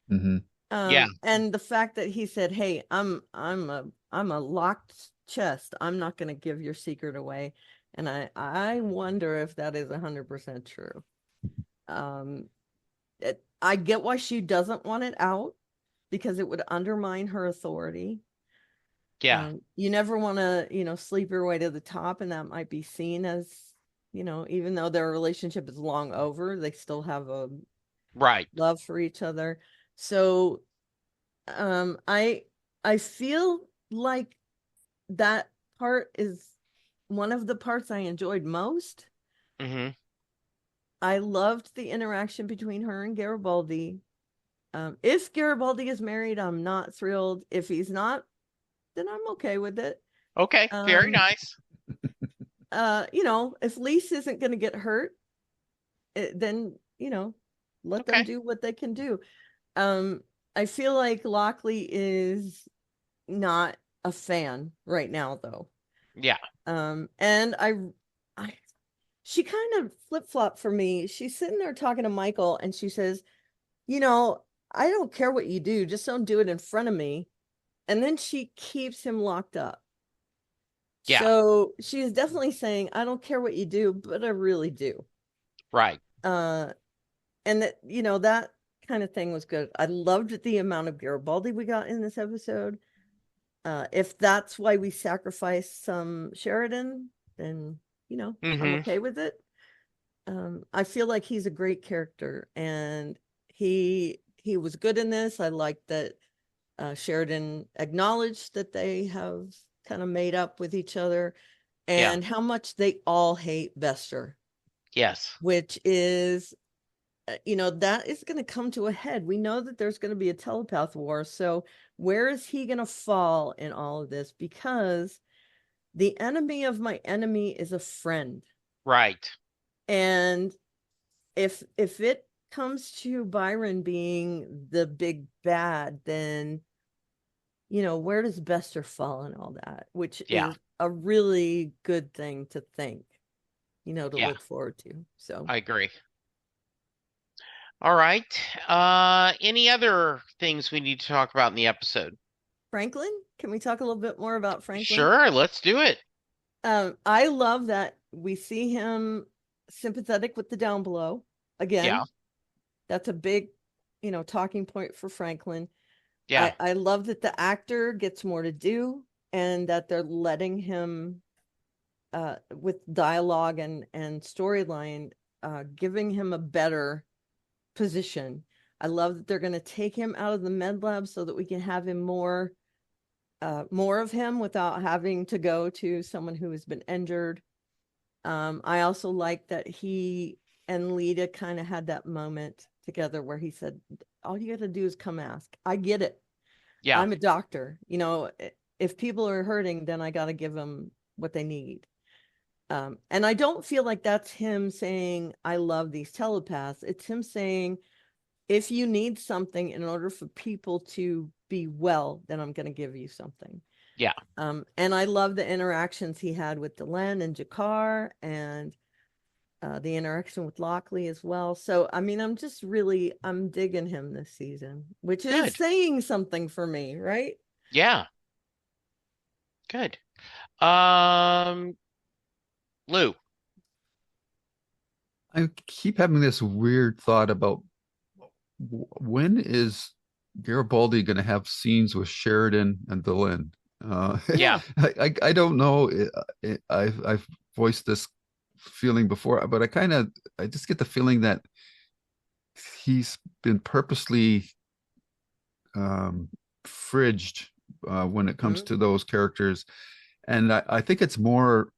Hmm. Yeah, And the fact that he said, "Hey, I'm a locked chest. I'm not going to give your secret away." And I wonder if that is 100% true. Um, I get why she doesn't want it out because it would undermine her authority. yeah, You never want to, sleep your way to the top, and that might be seen as, even though their relationship is long over, they still have a right. love for each other. So I feel like that part is one of the parts I enjoyed most. Hmm. I loved the interaction between her and Garibaldi. If Garibaldi is married, I'm not thrilled. If he's not, then I'm okay with it. Okay, very Um, nice. if Lise isn't going to get hurt, then let them Okay. do what they can do. I feel like Lockley is not a fan right now, though. Yeah, And I she kind of flip-flopped for me. She's sitting there talking to Michael and she says, I don't care what you do, just don't do it in front of me. And then she keeps him locked up. Yeah. So she's definitely saying, I don't care what you do, but I really do. Right. Uh, and that, that kind of thing was good. I loved the amount of Garibaldi we got in this episode. If that's why we sacrificed some Sheridan, then, I'm Hmm. okay with it. I feel like he's a great character, and he was good in this. I like that Sheridan acknowledged that they have kind of made up with each other, Yeah. and how much they all hate Bester, Yes. which is, that is going to come to a head. We know that there's going to be a telepath war. So where is he going to fall in all of this? Because the enemy of my enemy is a friend. Right. And if it comes to Byron being the big bad, then where does Bester fall in all that? Which Yeah. is a really good thing to think, to Yeah. look forward to. So I agree. All right. Any other things we need to talk about in the episode? Franklin, can we talk a little bit more about Franklin? Sure, let's do it. I love that we see him sympathetic with the down below. Yeah. Again, that's a big, talking point for Franklin. Yeah. I love that the actor gets more to do, and that they're letting him with dialogue and storyline, giving him a better position. I love that they're going to take him out of the med lab so that we can have him more of him without having to go to someone who has been injured. I also like that he and Lita kind of had that moment together where he said, all you got to do is come ask. I get it. Yeah. I'm a doctor. If people are hurting, then I got to give them what they need. And I don't feel like that's him saying, I love these telepaths. It's him saying, if you need something in order for people to be well, then I'm going to give you something. Yeah. And I love the interactions he had with Delenn and Jakar, and the interaction with Lockley as well. So, I mean, I'm digging him this season, which is Good. saying something for me, right? Yeah. Good. Um, Lou. I keep having this weird thought about when is Garibaldi going to have scenes with Sheridan and Delenn? Yeah. Yeah. I don't know. I've voiced this feeling before, but I just get the feeling that he's been purposely fridged when it comes Mhm. to those characters, and I think it's more.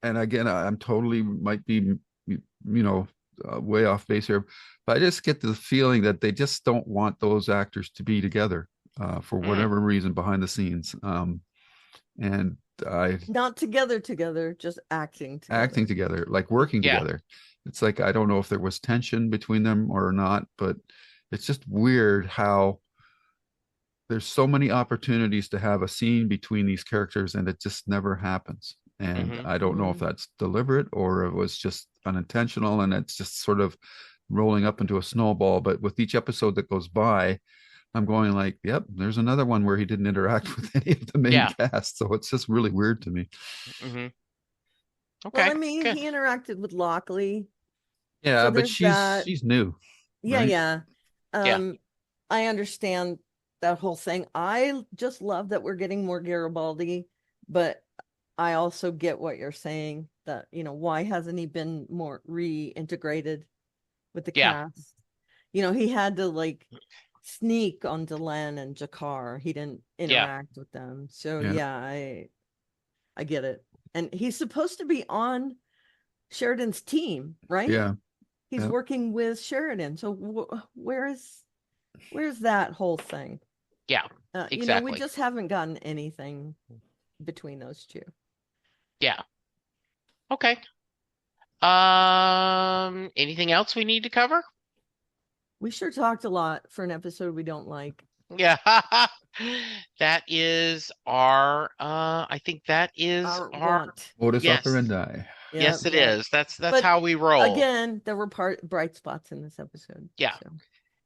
And again, I'm totally might be way off base here, but I just get the feeling that they just don't want those actors to be together for Mm. whatever reason behind the scenes. And I Not together, just acting acting together. together, like working Yeah. together. It's like I don't know if there was tension between them or not, but it's just weird how there's so many opportunities to have a scene between these characters and it just never happens. And Hmm. I don't know if that's deliberate or it was just unintentional and it's just sort of rolling up into a snowball. But with each episode that goes by, I'm going like, yep, there's another one where he didn't interact with any of the main Yeah. cast. So it's just really weird to me. Hmm. Well, Okay. I mean, Good. he interacted with Lockley. Yeah, So but there's that. she's new, Yeah, right? yeah. Yeah. I understand that whole thing. I just love that we're getting more Garibaldi, but I also get what you're saying that, why hasn't he been more reintegrated with the Yeah. cast? He had to like sneak on Delenn and Jakar. He didn't Yeah. interact with them. So Yeah, yeah, I get it. And he's supposed to be on Sheridan's team, right? yeah, He's yeah. working with Sheridan. So where's that whole thing? Yeah. We Exactly. just haven't gotten anything between those two. Yeah. Okay. Anything else we need to cover? We sure talked a lot for an episode we don't like. Yeah. That is our I think that is Our our want. Modus yes. operandi. Yeah, Yes, it yeah. is. That's But how we roll. again, there were bright spots in this episode. Yeah. So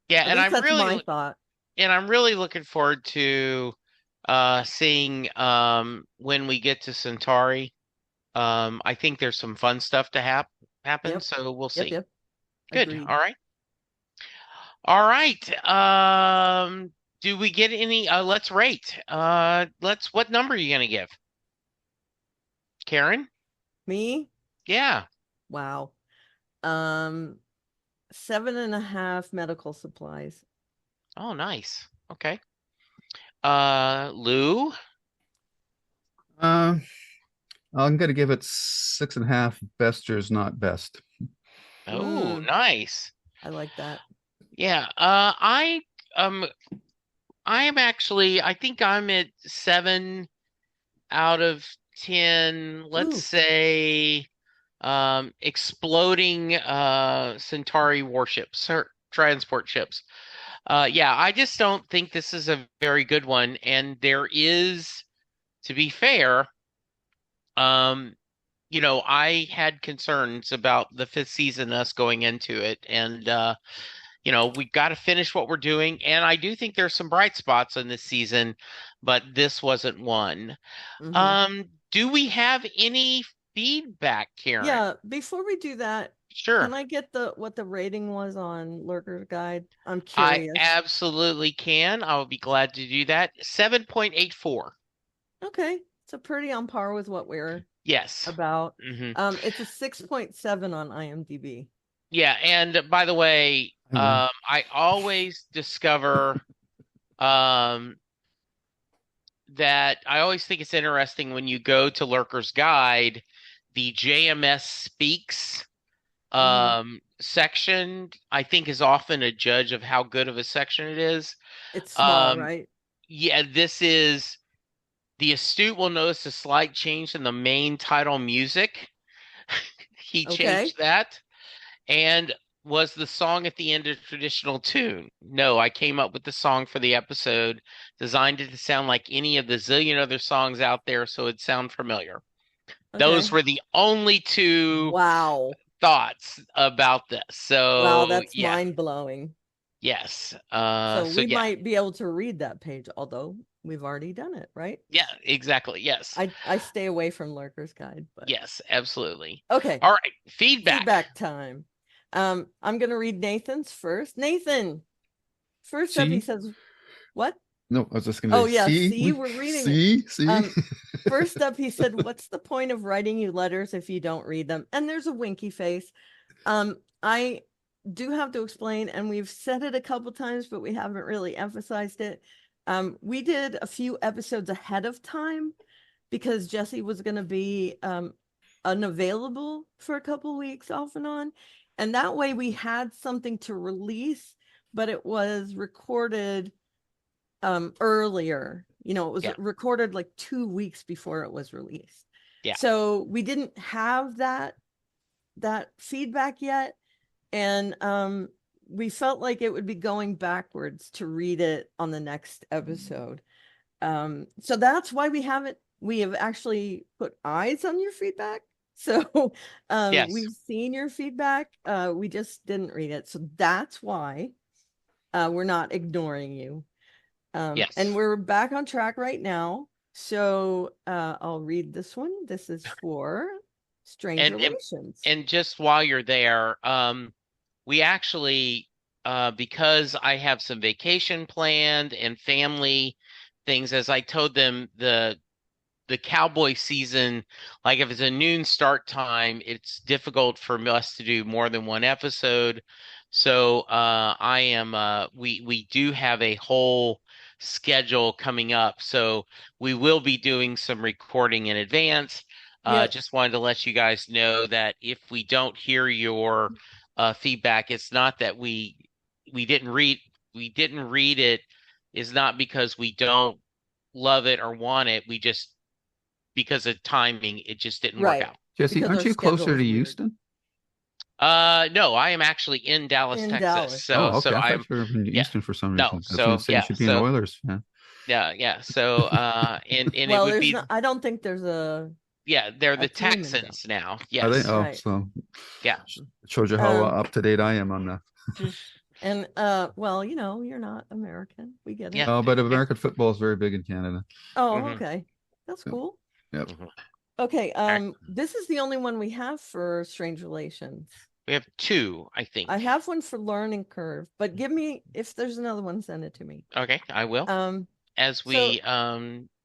Yeah, at least that's my thought. and I'm really looking forward to seeing when we get to Centauri. I think there's some fun stuff to happen, Yep. so we'll Yep. see. Yep. Good. Agreed. All right. All right. Do we get any let's rate. What number are you gonna give? Karen? Me? Yeah. Wow. Um, 7.5 medical supplies. Oh, nice. Okay. Lou? Uh, I'm gonna give it 6.5. Besters, not best. Oh, Mm, nice. I like that. Yeah. Um I'm actually I think I'm at 7 out of 10. Let's Ooh, say exploding Centauri warships or transport ships. Yeah, I just don't think this is a very good one. And there is, to be fair, um, I had concerns about the fifth season, us going into it, and we got to finish what we're doing. And I do think there's some bright spots in this season, but this wasn't one. hmm. Do we have any feedback, Karen? Yeah, before we do that, can Sure. I get what the rating was on Lurker's Guide? I'm I curious. absolutely can. I will be glad to do that. 7.84. Okay, so pretty on par with what we're Yes. about. Hmm. It's a 6.7 on IMDb. Yeah, and by the way, I win. I always discover um, that I always think it's interesting when you go to Lurker's Guide, the JMS Speaks Hmm. section, I think is often a judge of how good of a section it is. It's small, Um, right? yeah, this is the astute will notice a slight change in the main title music. He Okay. changed that. And was the song at the end a traditional tune? No, I came up with the song for the episode, designed it to sound like any of the zillion other songs out there so it'd sound familiar. Those Okay. were the only two Wow. thoughts about this. Wow, So, that's yeah, mind blowing. yes. So So we yeah. might be able to read that page, although we've already done it, right? Yeah, exactly. Yes. I stay away from Lurker's Guide, but Yes, absolutely. okay. All right, feedback. Feedback time. I'm gonna read Nathan's first. Nathan, first up, he See? says, "What? No, I was just gonna Oh say, yeah, see, see, we're reading it." see. Um, first up, he said, "What's the point of writing you letters if you don't read them?" And there's a winky face. I do have to explain, and we've said it a couple times, but we haven't really emphasized it. We did a few episodes ahead of time because Jesse was going to be unavailable for a couple weeks off and on. And that way we had something to release, but it was recorded earlier. It was Yeah, recorded like 2 weeks before it was released. yeah, So we didn't have that feedback yet. And we felt like it would be going backwards to read it on the next episode. So that's why we have actually put eyes on your feedback. So yes, we've seen your feedback. We just didn't read it. So that's why we're not ignoring you. And yes. we're back on track right now. So I'll read this one. This is for Strange And and Relations. and just while you're there, we actually, because I have some vacation planned and family things, as I told them, the cowboy season, like if it's a noon start time, it's difficult for us to do more than one episode. So I am we do have a whole schedule coming up. So we will be doing some recording in advance. Yep. Just wanted to let you guys know that if we don't hear your feedback, it's not that we didn't read it is not because we don't love it or want it. We just because of timing, it just didn't work Right. out. Jesse, Because aren't our you schedule closer is to weird. Houston? No, I am actually in Dallas, In Texas. Dallas. So Oh, so okay. I I'm thought you were in yeah. Houston for some No, reason. I was gonna so say you yeah, should be an so Oilers fan. yeah. So and it Well, would there's be not, I don't think there's yeah, they're a the team in Dallas. Texans now. Are they? Yes. Oh, Right. so Yeah. it shows you how Um, up to date I am on that. And well, you're not American. We get Yeah. it. Oh, but American football is very big in Canada. Oh, Hmm. okay. That's Yep. cool. Yep. Hmm. Okay, All right. this is the only one we have for Strange Relations. We have two, I I think. have one for Learning Curve, but give me, if there's another one, send it to me. Okay, I will. Um, As so we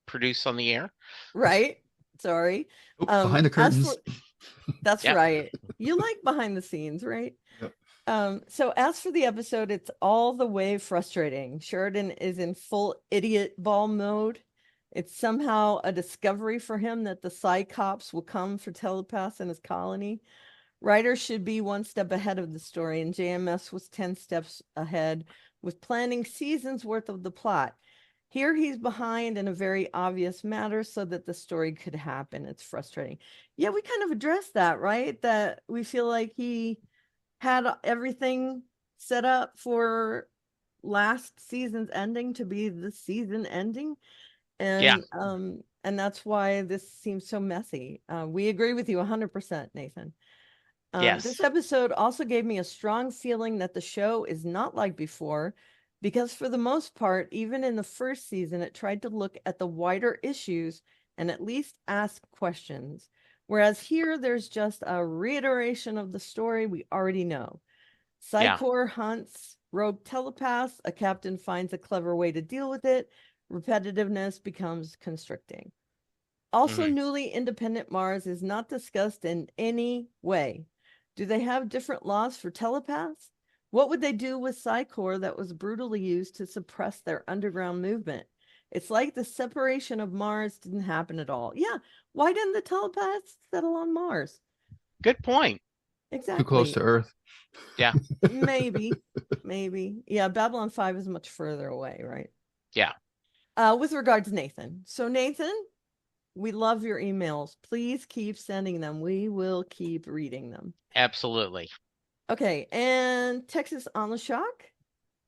produce on the air. right, sorry. Oh, behind the As for curtains. That's Yep. right. You like behind the scenes, right? Yep. So as for the episode, it's all the way frustrating. Sheridan is in full idiot ball mode. It's somehow a discovery for him that the Psi Cops will come for telepaths in his colony. Writers should be one step ahead of the story, and JMS was 10 steps ahead with planning seasons worth of the plot. Here he's behind in a very obvious matter so that the story could happen. It's frustrating. Yeah, we kind of addressed that, right? That we feel like he had everything set up for last season's ending to be the season ending. Yeah. And that's why this seems so messy. We agree with you 100%, Nathan. This Yes. episode also gave me a strong feeling that the show is not like before, because for the most part, even in the first season, it tried to look at the wider issues and at least ask questions. Whereas here, there's just a reiteration of the story we already know. Yeah. Psychor hunts rogue telepaths, a captain finds a clever way to deal with it, repetitiveness becomes constricting. Also, Hmm. newly independent Mars is not discussed in any way. Do they have different laws for telepaths? What would they do with Psychor that was brutally used to suppress their underground movement? It's like the separation of Mars didn't happen at all. Yeah, why didn't the telepaths settle on Mars? Good point. Too close Exactly. to Earth. Yeah. Maybe, maybe. Yeah, Babylon 5 is much further away, right? Yeah. With regard to Nathan. So, Nathan, we love your emails. Please keep sending them. We will keep reading them. Absolutely. Okay, and Texas on the Shock.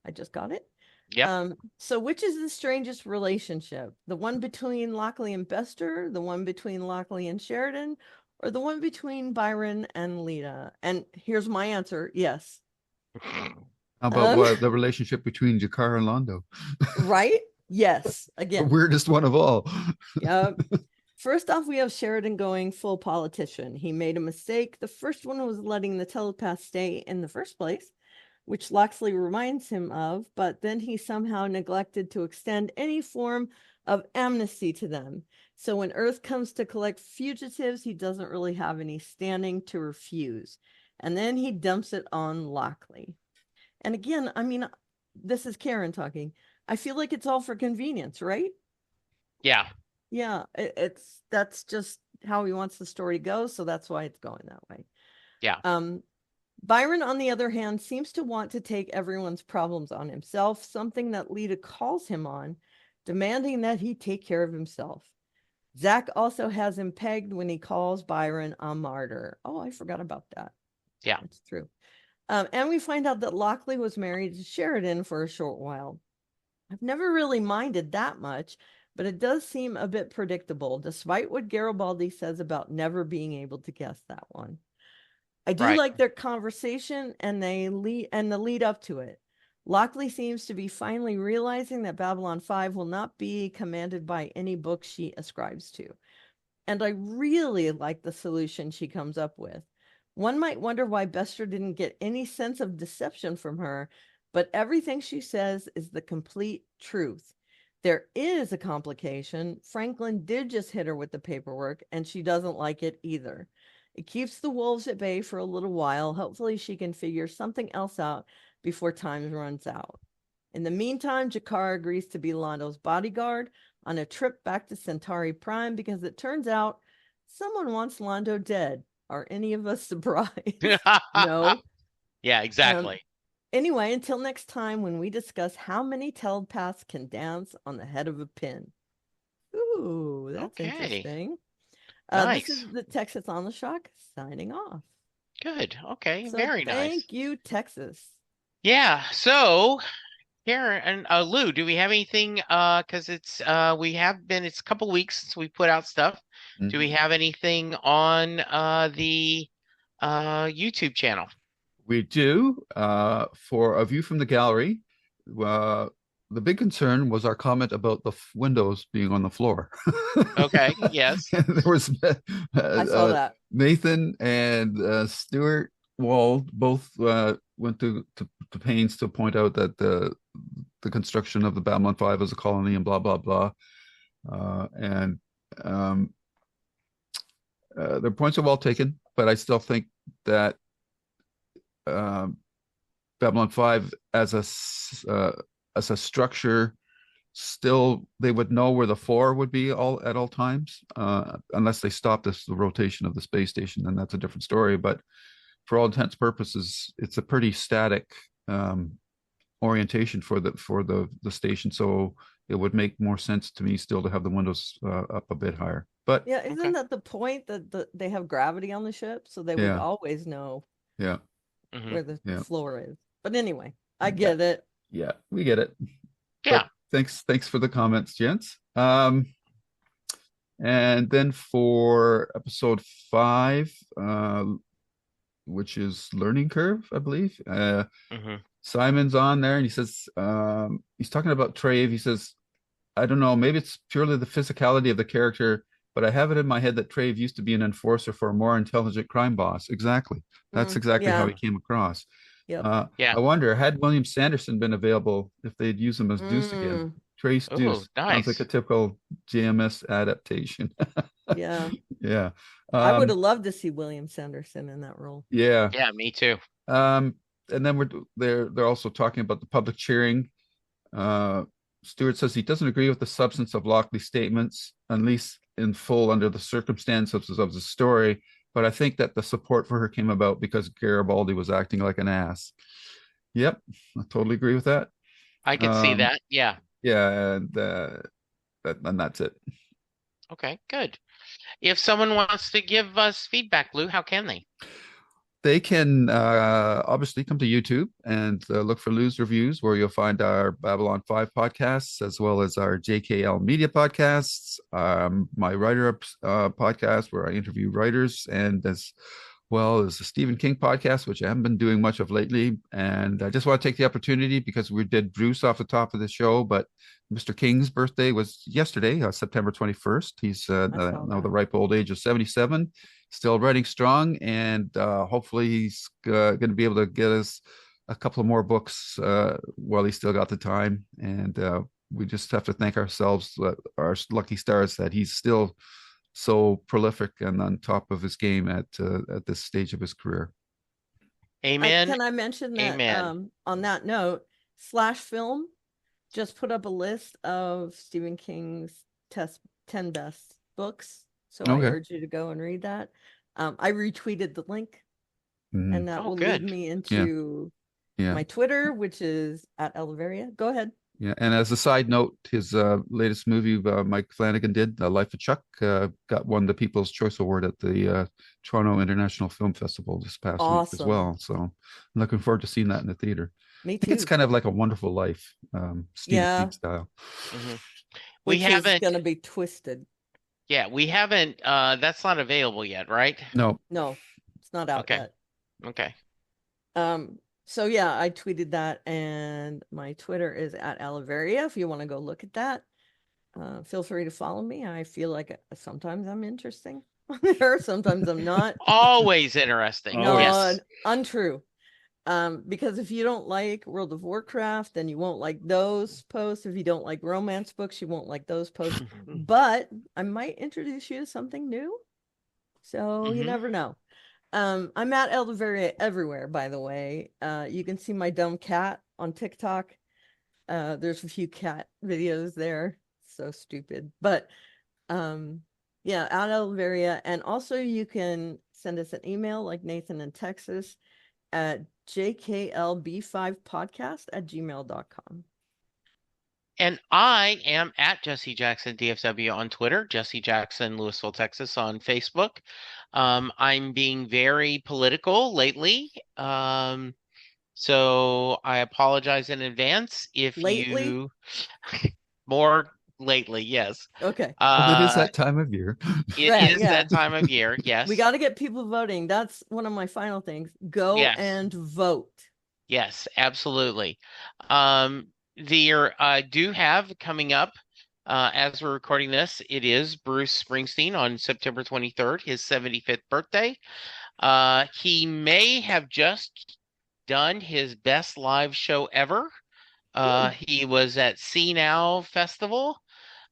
I just got it. Yep. So which is the strangest relationship? The one between Lockley and Bester, the one between Lockley and Sheridan, or the one between Byron and Lita? And here's my answer: yes. How about Um, what the relationship between Jakar and Londo? right? Yes. The Again. weirdest one of all. Yep. First off, we have Sheridan going full politician. He made a mistake. The first one was letting the telepath stay in the first place, which Loxley reminds him of, but then he somehow neglected to extend any form of amnesty to them. So when Earth comes to collect fugitives, he doesn't really have any standing to refuse. And then he dumps it on Lockley. And again, I mean, this is Karen talking. I feel like it's all for convenience, right? Yeah. Yeah, that's just how he wants the story to go, so that's why it's going that way. Yeah. Byron, on the other hand, seems to want to take everyone's problems on himself, something that Lita calls him on, demanding that he take care of himself. Zach also has him pegged when he calls Byron a martyr. Oh, I forgot about that. Yeah. That's true. And we find out that Lockley was married to Sheridan for a short while. I've never really minded that much, but it does seem a bit predictable, despite what Garibaldi says about never being able to guess that one. I do Right. like their conversation and the lead up to it. Lockley seems to be finally realizing that Babylon 5 will not be commanded by any book she ascribes to. And I really like the solution she comes up with. One might wonder why Bester didn't get any sense of deception from her, but everything she says is the complete truth. There is a complication. Franklin did just hit her with the paperwork, and she doesn't like it either. It keeps the wolves at bay for a little while. Hopefully, she can figure something else out before time runs out. In the meantime, Jakar agrees to be Londo's bodyguard on a trip back to Centauri Prime because it turns out someone wants Londo dead. Are any of us surprised? No. Yeah, Um, exactly. anyway, until next time when we discuss how many telepaths can dance on the head of a pin. Ooh, that's Okay. interesting. This Nice. is the Texas on the Shock signing off. Good. Okay. So Very nice. thank you, Texas. Yeah. So, Karen and Lou, do we have anything? Because it's a couple weeks since we put out stuff. Do we Mhm. have anything on the YouTube channel? We do. For a view from the gallery, the big concern was our comment about the windows being on the floor. Okay, yes. And there was I saw uh, that. Nathan and Stuart Wald both went to pains to point out that the construction of the Babylon 5 as a colony and blah blah blah. And their points are well taken, but I still think that um, Babylon 5 as a structure, still they would know where the floor would be all at all times, unless they stop the rotation of the space station, then that's a different story. But for all intents and purposes, it's a pretty static um, orientation for the station. So it would make more sense to me still to have the windows up a bit higher. But Yeah, isn't Okay. that the point that they have gravity on the ship, so they would yeah, always know yeah, Hmm. where the yeah, floor is. But anyway, I yeah, get it. yeah, we get it. But Yeah. thanks for the comments, gents. And then for episode 5, which is learning curve, I believe. Hmm. Simon's on there, and he says he's talking about Trave. He says, I don't know, maybe it's purely the physicality of the character, but I have it in my head that Trave used to be an enforcer for a more intelligent crime boss. Exactly. That's exactly how Yeah. he came across. Yep. Yeah. I wonder, had William Sanderson been available, if they'd use him as Deuce again. Mm, Trace Oh, Deuce sounds like a nice. typical JMS adaptation. yeah. Yeah. I would Um, have loved to see William Sanderson in that role. yeah. Yeah, me too. Um, and then they're also talking about the public cheering. Uh, Stewart says he doesn't agree with the substance of Lockley's statements, at least in full under the circumstances of the story. But I think that the support for her came about because Garibaldi was acting like an ass. Yep, I totally agree with that. I could see Um, that. Yeah. yeah, and that's it. Okay, good. If someone wants to give us feedback, Lou, how can they? They can obviously come to YouTube and look for Lou's Reviews, where you'll find our Babylon 5 podcasts, as well as our JKL Media podcasts, my Writer Up podcast, where I interview writers, and as well as the Stephen King podcast, which I haven't been doing much of lately. And I just want to take the opportunity, because we did Bruce off the top of the show, but Mr. King's birthday was yesterday, September 21st. He's I saw now the that. ripe old age of 77, still writing strong, and hopefully he's going to be able to get us a couple of more books while he's still got the time. And we just have to thank ourselves, our lucky stars, that he's still so prolific and on top of his game at this stage of his career. Amen. Can I mention that Amen. on that note, Slash Film just put up a list of Stephen King's test 10 best books. So I Okay. urge you to go and read that. I retweeted the link, Mhm. and that Oh, will lead good. me Yeah. into Yeah. my Twitter, which is at Elevaria. Go ahead. Yeah. And as a side note, his latest movie, Mike Flanagan did, Life of Chuck, won the People's Choice Award at the Toronto International Film Festival this past week as Awesome. well. So I'm looking forward to seeing that in the theater. Me I think it's too. kind of like A Wonderful Life, Stephen Yeah, King style. Hmm. We which is haven't, going to be twisted. yeah, we haven't, that's not available yet, right? No. No, it's not out Okay. yet. Okay. So yeah, I tweeted that, and my Twitter is at Aliveria if you want to go look at that. Feel free to follow me. I feel like sometimes I'm interesting or sometimes I'm not. Always interesting. No, Always. Yes. untrue. Because if you don't like World of Warcraft, then you won't like those posts. If you don't like romance books, you won't like those posts. But I might introduce you to something new. So you Hmm. never know. I'm at Eldeveria everywhere, by the way. You can see my dumb cat on TikTok. There's a few cat videos there. So stupid. But yeah, at Eldeveria. And also you can send us an email like Nathan in Texas at jklb5podcast@gmail.com. And I am at Jesse Jackson DFW on Twitter, Jesse Jackson, Louisville, Texas on Facebook. I'm being very political lately. So I apologize in advance if Lately, you more lately. Yes. Okay. Well, it is that time of year. It Right, is yeah. that time of year. We Yes. got to get people voting. That's one of my final things. Go Yes. and vote. Yes, absolutely. There do have coming up, as we're recording this, it is Bruce Springsteen on September 23rd, his 75th birthday. He may have just done his best live show ever. He was at See Now Festival.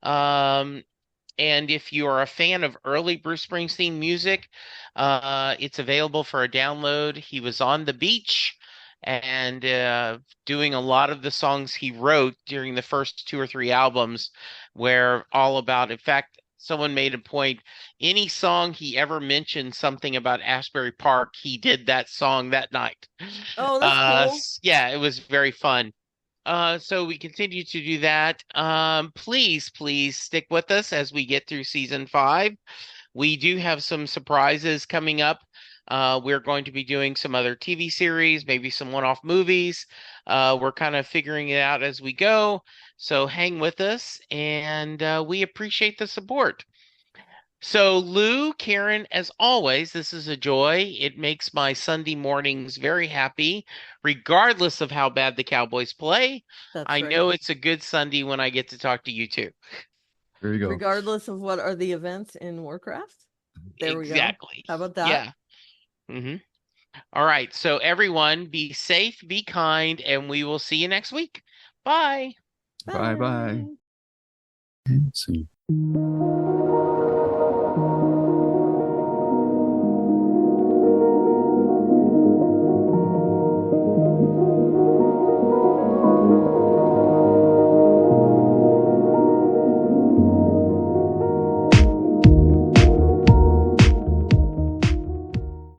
Um, and if you are a fan of early Bruce Springsteen music, it's available for a download. He was on the beach and doing a lot of the songs he wrote during the first two or three albums, where all about, in fact, someone made a point, any song he ever mentioned something about Asbury Park, he did that song that night. Oh, that's cool. Yeah, it was very fun. So we continue to do that. Please stick with us as we get through season 5. We do have some surprises coming up. We're going to be doing some other TV series, maybe some one-off movies. We're kind of figuring it out as we go. So hang with us, and we appreciate the support. So, Lou, Karen, as always, this is a joy. It makes my Sunday mornings very happy, regardless of how bad the Cowboys play. That's I right. know it's a good Sunday when I get to talk to you too. There you go. Regardless of what are the events in Warcraft. There we go. Exactly. How about that? Yeah. hmm All right. So, everyone, be safe, be kind, and we will see you next week. Bye. Bye bye. Bye. See.